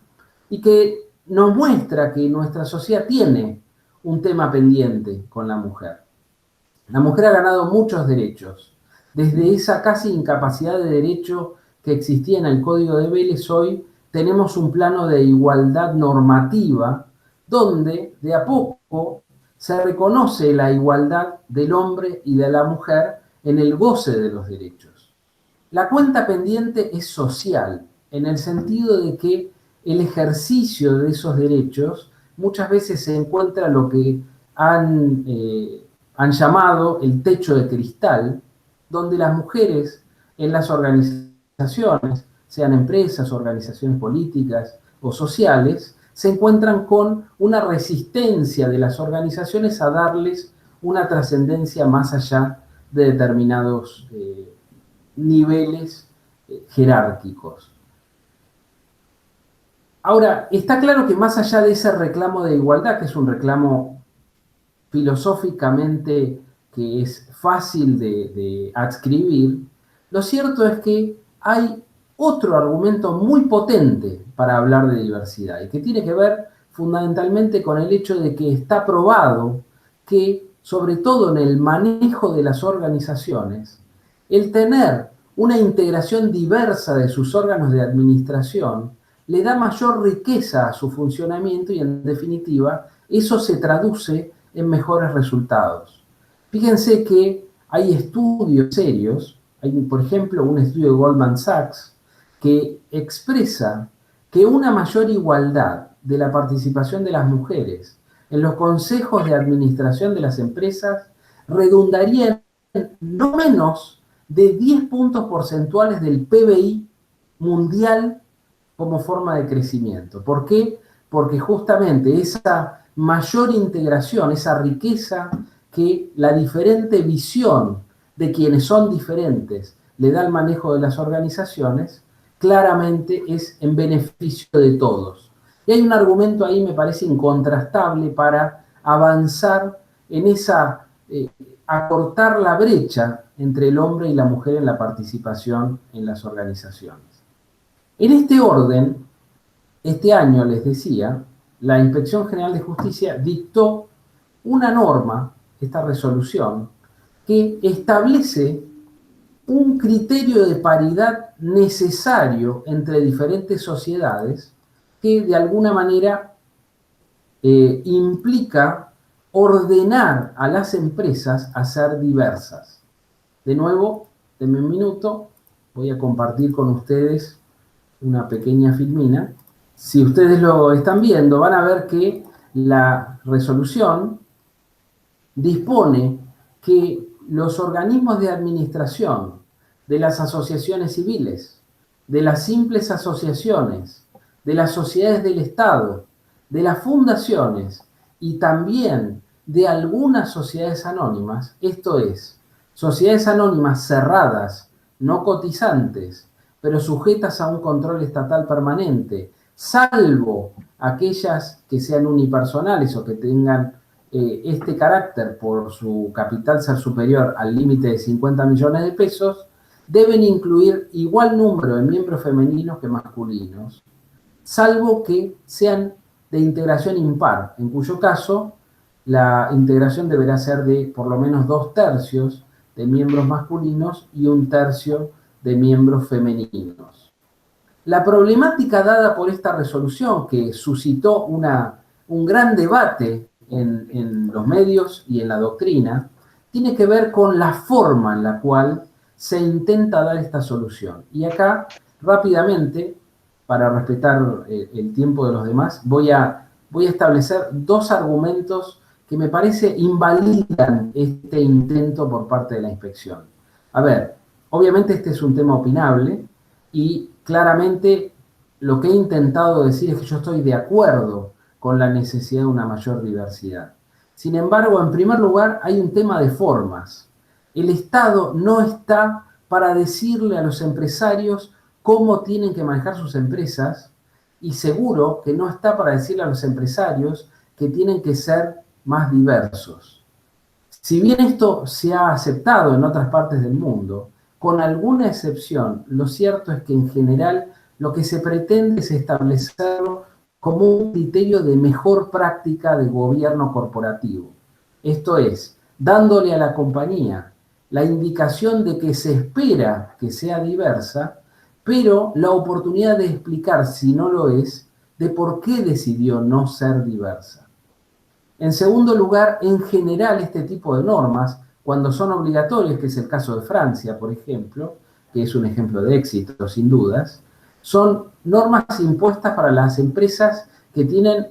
y que nos muestra que nuestra sociedad tiene un tema pendiente con la mujer. La mujer ha ganado muchos derechos. Desde esa casi incapacidad de derecho que existía en el Código de Vélez, hoy tenemos un plano de igualdad normativa donde de a poco se reconoce la igualdad del hombre y de la mujer en el goce de los derechos. La cuenta pendiente es social, en el sentido de que el ejercicio de esos derechos muchas veces se encuentra lo que han llamado el techo de cristal, donde las mujeres en las organizaciones, sean empresas, organizaciones políticas o sociales, se encuentran con una resistencia de las organizaciones a darles una trascendencia más allá de determinados niveles jerárquicos. Ahora, está claro que más allá de ese reclamo de igualdad, que es un reclamo filosóficamente que es fácil de adscribir, lo cierto es que hay otro argumento muy potente para hablar de diversidad y que tiene que ver fundamentalmente con el hecho de que está probado que, sobre todo en el manejo de las organizaciones, el tener una integración diversa de sus órganos de administración le da mayor riqueza a su funcionamiento y, en definitiva, eso se traduce en mejores resultados. Fíjense que hay estudios serios, hay, por ejemplo, un estudio de Goldman Sachs que expresa que una mayor igualdad de la participación de las mujeres en los consejos de administración de las empresas redundaría en no menos de 10 puntos porcentuales del PBI mundial como forma de crecimiento. ¿Por qué? Porque justamente esa mayor integración, esa riqueza que la diferente visión de quienes son diferentes le da al manejo de las organizaciones, claramente es en beneficio de todos. Y hay un argumento ahí, me parece, incontrastable para avanzar en esa, acortar la brecha entre el hombre y la mujer en la participación en las organizaciones. En este orden, este año, les decía, la Inspección General de Justicia dictó una norma, esta resolución, que establece un criterio de paridad necesario entre diferentes sociedades que de alguna manera implica ordenar a las empresas a ser diversas. De nuevo, denme un minuto, voy a compartir con ustedes una pequeña filmina. Si ustedes lo están viendo, van a ver que la resolución dispone que los organismos de administración de las asociaciones civiles, de las simples asociaciones, de las sociedades del Estado, de las fundaciones y también de algunas sociedades anónimas, esto es, sociedades anónimas cerradas, no cotizantes, pero sujetas a un control estatal permanente, salvo aquellas que sean unipersonales o que tengan este carácter por su capital ser superior al límite de 50 millones de pesos, deben incluir igual número de miembros femeninos que masculinos, salvo que sean de integración impar, en cuyo caso la integración deberá ser de por lo menos 2/3 de miembros masculinos y 1/3 de miembros femeninos. La problemática dada por esta resolución, que suscitó un gran debate en los medios y en la doctrina, tiene que ver con la forma en la cual se intenta dar esta solución. Y acá, rápidamente, para respetar el tiempo de los demás, voy a establecer dos argumentos que me parece invalidan este intento por parte de la inspección. A ver, obviamente este es un tema opinable y claramente lo que he intentado decir es que yo estoy de acuerdo con la necesidad de una mayor diversidad. Sin embargo, en primer lugar, hay un tema de formas. El Estado no está para decirle a los empresarios cómo tienen que manejar sus empresas, y seguro que no está para decirle a los empresarios que tienen que ser más diversos. Si bien esto se ha aceptado en otras partes del mundo, con alguna excepción, lo cierto es que en general lo que se pretende es establecerlo como un criterio de mejor práctica de gobierno corporativo. Esto es, dándole a la compañía la indicación de que se espera que sea diversa, pero la oportunidad de explicar, si no lo es, de por qué decidió no ser diversa. En segundo lugar, en general este tipo de normas, cuando son obligatorias, que es el caso de Francia, por ejemplo, que es un ejemplo de éxito sin dudas, son normas impuestas para las empresas que tienen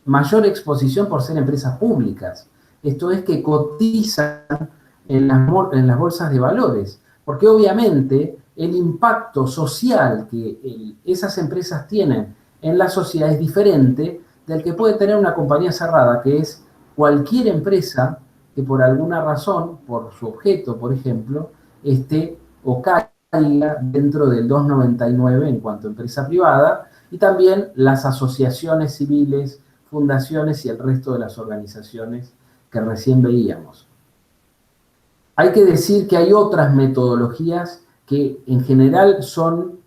mayor exposición por ser empresas públicas. Esto es, que cotizan en las bolsas de valores, porque obviamente el impacto social que esas empresas tienen en la sociedad es diferente del que puede tener una compañía cerrada, que es cualquier empresa que por alguna razón, por su objeto, por ejemplo, esté o caiga dentro del 299 en cuanto a empresa privada, y también las asociaciones civiles, fundaciones y el resto de las organizaciones que recién veíamos. Hay que decir que hay otras metodologías que en general son,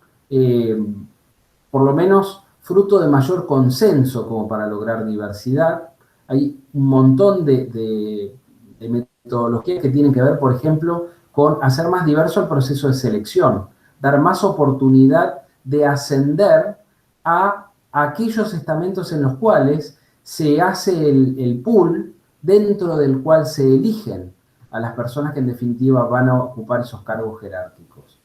por lo menos, fruto de mayor consenso como para lograr diversidad. Hay un montón de metodologías que tienen que ver, por ejemplo, con hacer más diverso el proceso de selección, dar más oportunidad de ascender a aquellos estamentos en los cuales se hace el pool dentro del cual se eligen a las personas que en definitiva van a ocupar esos cargos jerárquicos.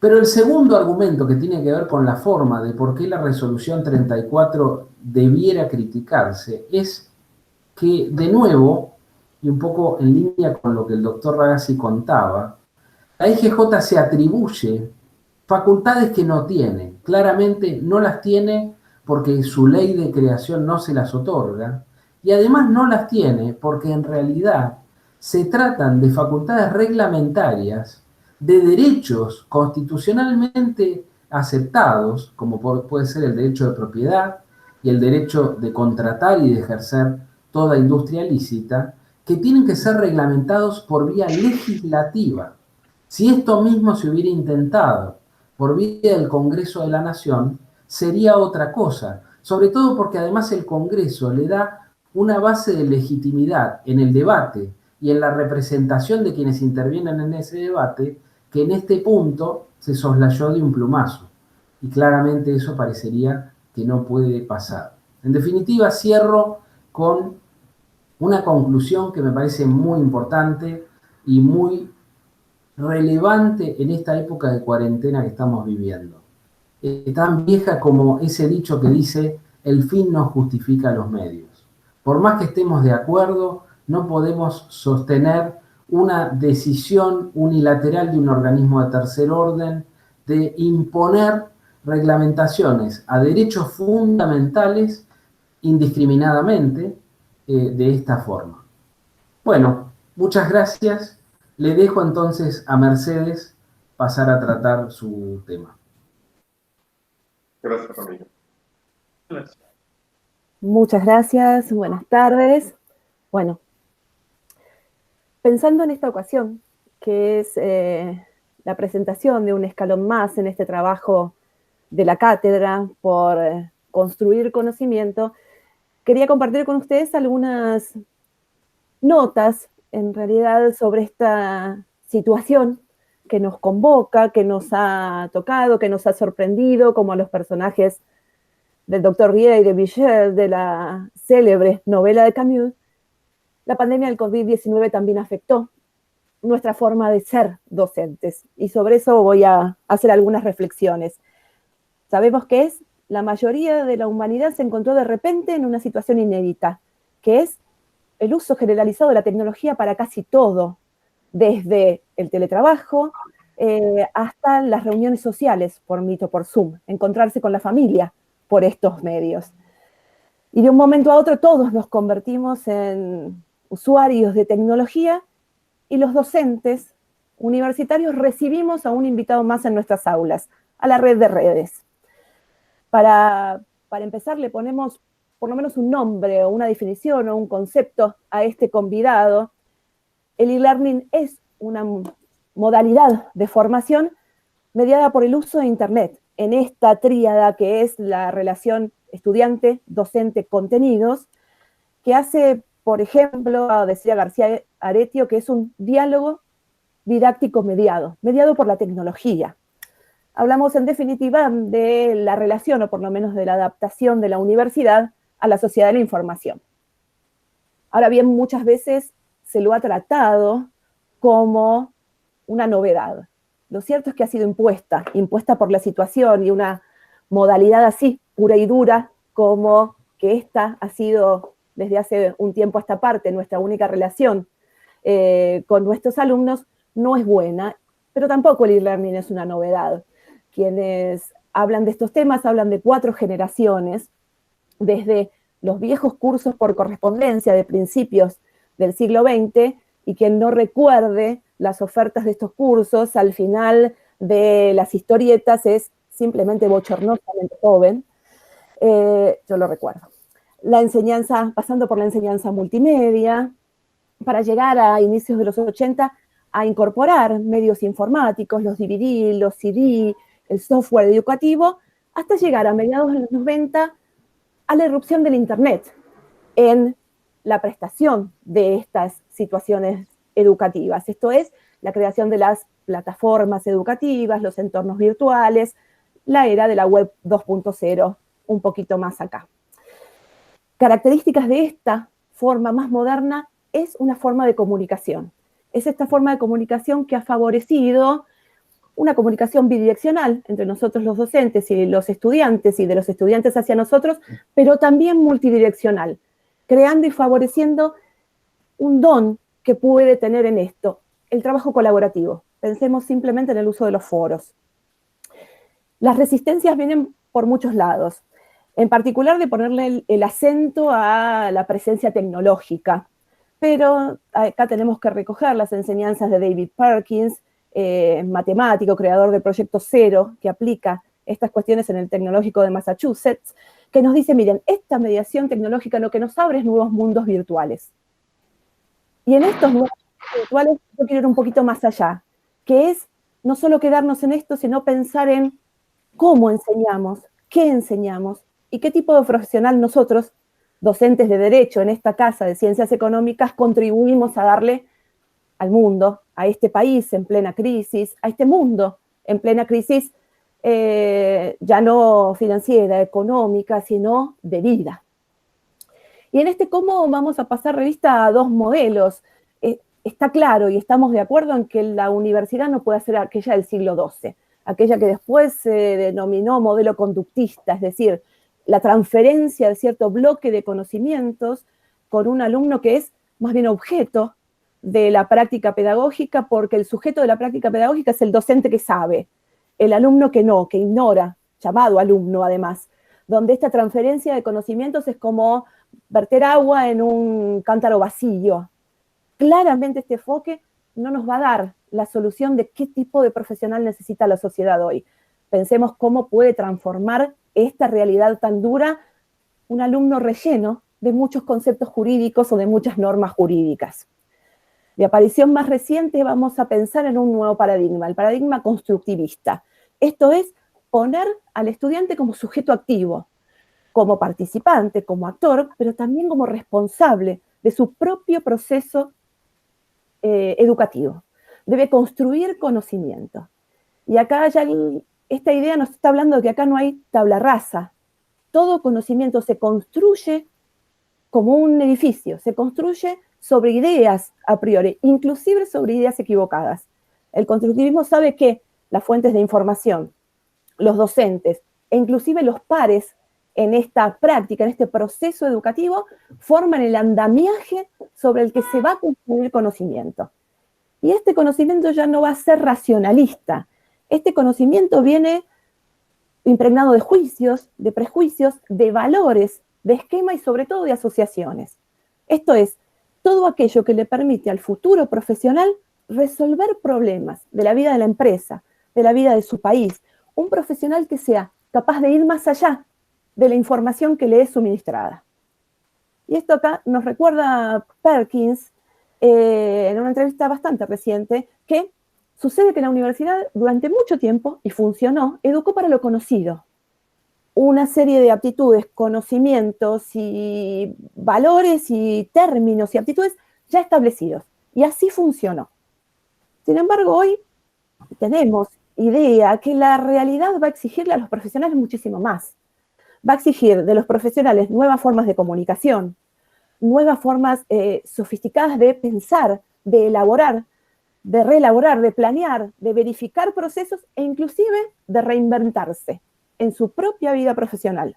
Pero el segundo argumento, que tiene que ver con la forma de por qué la resolución 34 debiera criticarse, es que, de nuevo, y un poco en línea con lo que el doctor Ragazzi contaba, la IGJ se atribuye facultades que no tiene. Claramente no las tiene porque su ley de creación no se las otorga, y además no las tiene porque en realidad se tratan de facultades reglamentarias de derechos constitucionalmente aceptados, como puede ser el derecho de propiedad y el derecho de contratar y de ejercer toda industria lícita, que tienen que ser reglamentados por vía legislativa. Si esto mismo se hubiera intentado por vía del Congreso de la Nación, sería otra cosa, sobre todo porque además el Congreso le da una base de legitimidad en el debate y en la representación de quienes intervienen en ese debate, que en este punto se soslayó de un plumazo. Y claramente eso parecería que no puede pasar. En definitiva, cierro con una conclusión que me parece muy importante y muy relevante en esta época de cuarentena que estamos viviendo. Tan vieja como ese dicho que dice: el fin no justifica los medios. Por más que estemos de acuerdo, no podemos sostener una decisión unilateral de un organismo de tercer orden de imponer reglamentaciones a derechos fundamentales indiscriminadamente de esta forma. Bueno, muchas gracias. Le dejo entonces a Mercedes pasar a tratar su tema. Gracias, Ramiro. Gracias. Muchas gracias, buenas tardes. Bueno, pensando en esta ocasión, que es la presentación de un escalón más en este trabajo de la cátedra por construir conocimiento, quería compartir con ustedes algunas notas, en realidad, sobre esta situación que nos convoca, que nos ha tocado, que nos ha sorprendido, como a los personajes del Dr. Riera y de Michel, de la célebre novela de Camus. La pandemia del COVID-19 también afectó nuestra forma de ser docentes, y sobre eso voy a hacer algunas reflexiones. Sabemos que la mayoría de la humanidad se encontró de repente en una situación inédita, que es el uso generalizado de la tecnología para casi todo, desde el teletrabajo hasta las reuniones sociales por Meet o por Zoom, encontrarse con la familia por estos medios. Y de un momento a otro todos nos convertimos en usuarios de tecnología, y los docentes universitarios recibimos a un invitado más en nuestras aulas, a la red de redes. Para empezar, le ponemos por lo menos un nombre o una definición o un concepto a este convidado. El e-learning es una modalidad de formación mediada por el uso de Internet, en esta tríada que es la relación estudiante, docente, contenidos, que hace, por ejemplo, decía García Aretio, que es un diálogo didáctico mediado por la tecnología. Hablamos en definitiva de la relación, o por lo menos de la adaptación de la universidad a la sociedad de la información. Ahora bien, muchas veces se lo ha tratado como una novedad. Lo cierto es que ha sido impuesta por la situación, y una modalidad así, pura y dura, como que esta ha sido desde hace un tiempo a esta parte nuestra única relación con nuestros alumnos, no es buena, pero tampoco el e-learning es una novedad. Quienes hablan de estos temas hablan de 4 generaciones, desde los viejos cursos por correspondencia de principios del siglo XX, y quien no recuerde las ofertas de estos cursos al final de las historietas es simplemente bochornosamente joven. Yo lo recuerdo. La enseñanza, pasando por la enseñanza multimedia, para llegar a inicios de los 80 a incorporar medios informáticos, los DVD, los CD, el software educativo, hasta llegar a mediados de los 90 a la irrupción del Internet en la prestación de estas situaciones educativas. Esto es, la creación de las plataformas educativas, los entornos virtuales, la era de la web 2.0, un poquito más acá. Características de esta forma más moderna es una forma de comunicación. Es esta forma de comunicación que ha favorecido una comunicación bidireccional entre nosotros los docentes y los estudiantes, y de los estudiantes hacia nosotros, pero también multidireccional, creando y favoreciendo un don que puede tener en esto, el trabajo colaborativo. Pensemos simplemente en el uso de los foros. Las resistencias vienen por muchos lados, en particular de ponerle el acento a la presencia tecnológica, pero acá tenemos que recoger las enseñanzas de David Perkins, matemático, creador del Proyecto Cero, que aplica estas cuestiones en el Tecnológico de Massachusetts, que nos dice, miren, esta mediación tecnológica lo que nos abre es nuevos mundos virtuales. Y en estos nuevos mundos virtuales yo quiero ir un poquito más allá, que es no solo quedarnos en esto, sino pensar en cómo enseñamos, qué enseñamos y qué tipo de profesional nosotros, docentes de Derecho en esta casa de Ciencias Económicas, contribuimos a darle al mundo, a este país en plena crisis, a este mundo en plena crisis, ya no financiera, económica, sino de vida. Y en este cómo vamos a pasar revista a 2 modelos. Está claro y estamos de acuerdo en que la universidad no puede ser aquella del siglo XII, aquella que después se denominó modelo conductista, es decir, la transferencia de cierto bloque de conocimientos con un alumno que es más bien objeto de la práctica pedagógica, porque el sujeto de la práctica pedagógica es el docente que sabe, el alumno que no, que ignora, llamado alumno además, donde esta transferencia de conocimientos es como verter agua en un cántaro vacío. Claramente este enfoque no nos va a dar la solución de qué tipo de profesional necesita la sociedad hoy. Pensemos cómo puede transformar esta realidad tan dura un alumno relleno de muchos conceptos jurídicos o de muchas normas jurídicas. De aparición más reciente vamos a pensar en un nuevo paradigma, el paradigma constructivista. Esto es poner al estudiante como sujeto activo, como participante, como actor, pero también como responsable de su propio proceso educativo. Debe construir conocimiento. Y acá ya esta idea nos está hablando de que acá no hay tabla rasa. Todo conocimiento se construye como un edificio, se construye sobre ideas a priori, inclusive sobre ideas equivocadas. El constructivismo sabe que las fuentes de información, los docentes e inclusive los pares en esta práctica, en este proceso educativo, forman el andamiaje sobre el que se va a construir conocimiento. Y este conocimiento ya no va a ser racionalista. Este conocimiento viene impregnado de juicios, de prejuicios, de valores, de esquema y sobre todo de asociaciones. Esto es, todo aquello que le permite al futuro profesional resolver problemas de la vida de la empresa, de la vida de su país, un profesional que sea capaz de ir más allá de la información que le es suministrada. Y esto acá nos recuerda Perkins, en una entrevista bastante reciente, que sucede que la universidad durante mucho tiempo, y funcionó, educó para lo conocido. Una serie de aptitudes, conocimientos y valores y términos y aptitudes ya establecidos. Y así funcionó. Sin embargo, hoy tenemos idea que la realidad va a exigirle a los profesionales muchísimo más. Va a exigir de los profesionales nuevas formas de comunicación, nuevas formas sofisticadas de pensar, de elaborar, de reelaborar, de planear, de verificar procesos e inclusive de reinventarse en su propia vida profesional.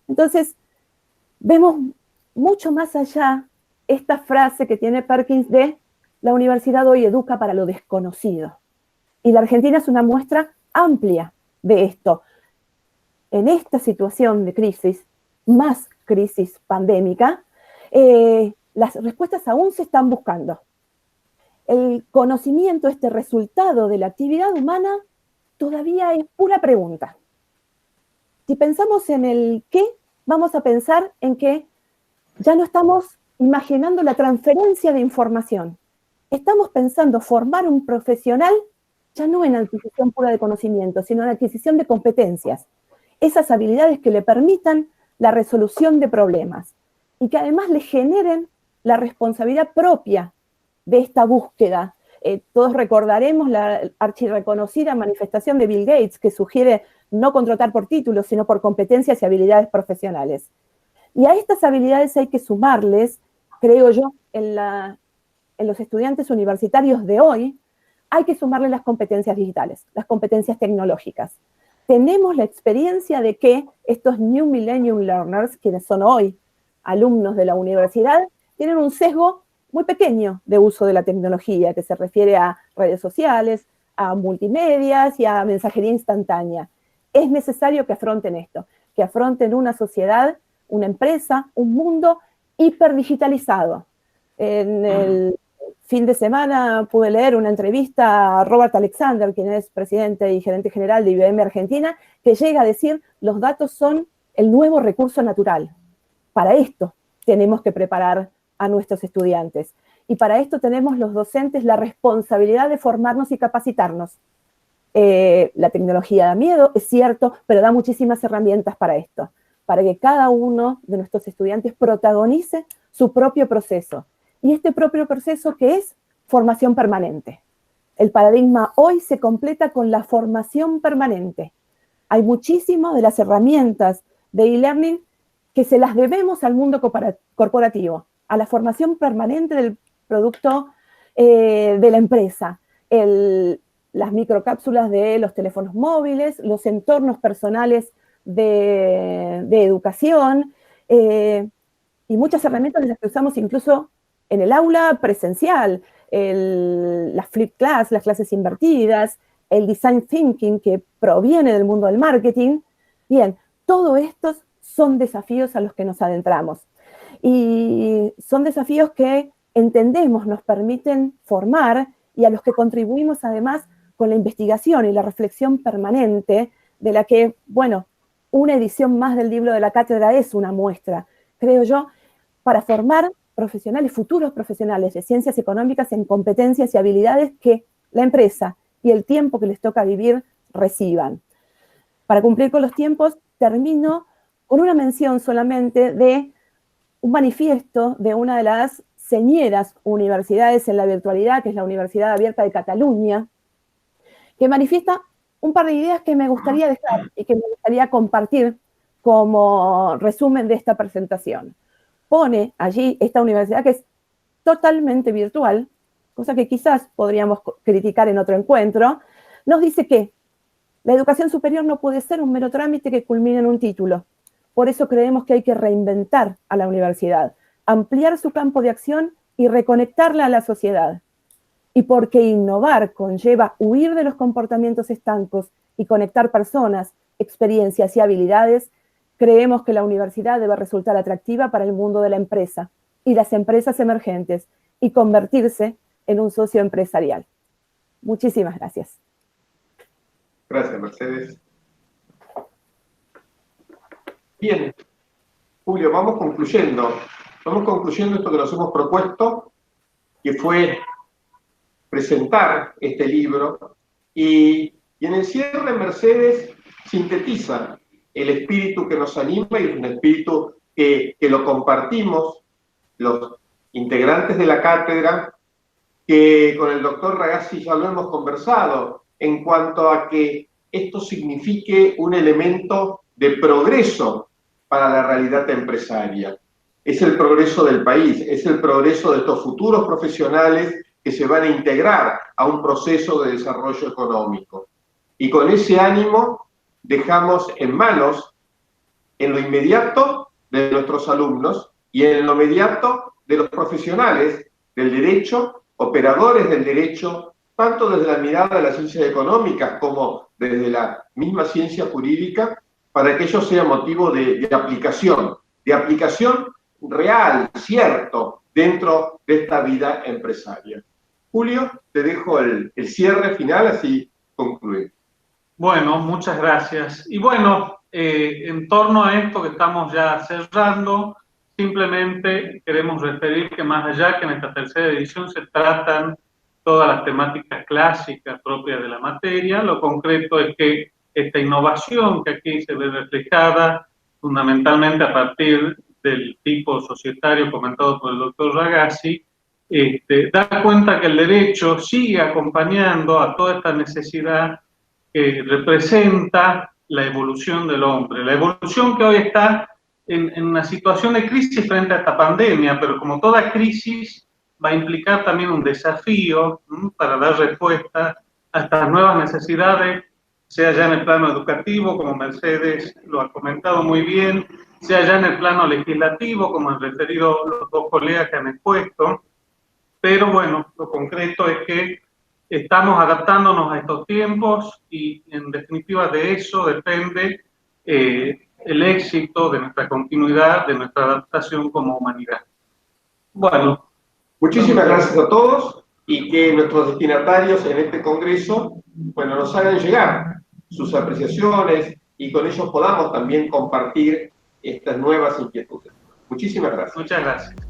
Entonces, vemos mucho más allá esta frase que tiene Perkins de la universidad hoy educa para lo desconocido. Y la Argentina es una muestra amplia de esto. En esta situación de crisis, más crisis pandémica, las respuestas aún se están buscando. El conocimiento, este resultado de la actividad humana, todavía es pura pregunta. Si pensamos en el qué, vamos a pensar en que ya no estamos imaginando la transferencia de información. Estamos pensando formar un profesional ya no en adquisición pura de conocimiento, sino en adquisición de competencias. Esas habilidades que le permitan la resolución de problemas y que además le generen la responsabilidad propia de esta búsqueda. Todos recordaremos la archirreconocida manifestación de Bill Gates que sugiere no contratar por títulos, sino por competencias y habilidades profesionales. Y a estas habilidades hay que sumarles, creo yo, en los estudiantes universitarios de hoy, hay que sumarles las competencias digitales, las competencias tecnológicas. Tenemos la experiencia de que estos New Millennium Learners, quienes son hoy alumnos de la universidad, tienen un sesgo muy pequeño de uso de la tecnología, que se refiere a redes sociales, a multimedias y a mensajería instantánea. Es necesario que afronten esto, que afronten una sociedad, una empresa, un mundo hiperdigitalizado. En el fin de semana pude leer una entrevista a Robert Alexander, quien es presidente y gerente general de IBM Argentina, que llega a decir, los datos son el nuevo recurso natural. Para esto tenemos que preparar a nuestros estudiantes. Y para esto tenemos los docentes la responsabilidad de formarnos y capacitarnos. La tecnología da miedo, es cierto, pero da muchísimas herramientas para esto, para que cada uno de nuestros estudiantes protagonice su propio proceso. Y este propio proceso que es formación permanente. El paradigma hoy se completa con la formación permanente. Hay muchísimas de las herramientas de e-learning que se las debemos al mundo corporativo, a la formación permanente del producto de la empresa, las microcápsulas de los teléfonos móviles, los entornos personales de educación y muchas herramientas de las que usamos incluso en el aula presencial, las flip class, las clases invertidas, el design thinking que proviene del mundo del marketing. Bien, todos estos son desafíos a los que nos adentramos. Y son desafíos que entendemos nos permiten formar y a los que contribuimos además con la investigación y la reflexión permanente de la que, bueno, una edición más del libro de la cátedra es una muestra, creo yo, para formar profesionales, futuros profesionales de ciencias económicas en competencias y habilidades que la empresa y el tiempo que les toca vivir reciban. Para cumplir con los tiempos, termino con una mención solamente de un manifiesto de una de las señeras universidades en la virtualidad, que es la Universidad Abierta de Cataluña, que manifiesta un par de ideas que me gustaría dejar y que me gustaría compartir como resumen de esta presentación. Pone allí esta universidad que es totalmente virtual, cosa que quizás podríamos criticar en otro encuentro, nos dice que la educación superior no puede ser un mero trámite que culmine en un título. Por eso creemos que hay que reinventar a la universidad, ampliar su campo de acción y reconectarla a la sociedad. Y porque innovar conlleva huir de los comportamientos estancos y conectar personas, experiencias y habilidades, creemos que la universidad debe resultar atractiva para el mundo de la empresa y las empresas emergentes y convertirse en un socio empresarial. Muchísimas gracias. Gracias, Mercedes. Bien, Julio, vamos concluyendo. Vamos concluyendo esto que nos hemos propuesto, que fue presentar este libro, y en el cierre Mercedes sintetiza el espíritu que nos anima, y es un espíritu que lo compartimos los integrantes de la cátedra, que con el doctor Ragazzi ya lo hemos conversado, en cuanto a que esto signifique un elemento de progreso para la realidad empresaria. Es el progreso del país, es el progreso de estos futuros profesionales que se van a integrar a un proceso de desarrollo económico. Y con ese ánimo dejamos en manos, en lo inmediato, de nuestros alumnos y en lo inmediato de los profesionales del derecho, operadores del derecho, tanto desde la mirada de las ciencias económicas como desde la misma ciencia jurídica, para que ello sea motivo de aplicación real, cierto, dentro de esta vida empresaria. Julio, te dejo el cierre final, así concluir. Bueno, muchas gracias. Y bueno, en torno a esto que estamos ya cerrando, simplemente queremos referir que más allá que en esta tercera edición se tratan todas las temáticas clásicas propias de la materia, lo concreto es que esta innovación que aquí se ve reflejada fundamentalmente a partir del tipo societario comentado por el doctor Ragazzi, da cuenta que el derecho sigue acompañando a toda esta necesidad que representa la evolución del hombre. La evolución que hoy está en una situación de crisis frente a esta pandemia, pero como toda crisis va a implicar también un desafío para dar respuesta a estas nuevas necesidades, sea ya en el plano educativo, como Mercedes lo ha comentado muy bien, sea ya en el plano legislativo, como han referido los dos colegas que han expuesto. Pero bueno, lo concreto es que estamos adaptándonos a estos tiempos y en definitiva de eso depende el éxito de nuestra continuidad, de nuestra adaptación como humanidad. Bueno. Muchísimas gracias a todos, y que nuestros destinatarios en este congreso, bueno, nos hagan llegar sus apreciaciones y con ellos podamos también compartir estas nuevas inquietudes. Muchísimas gracias. Muchas gracias.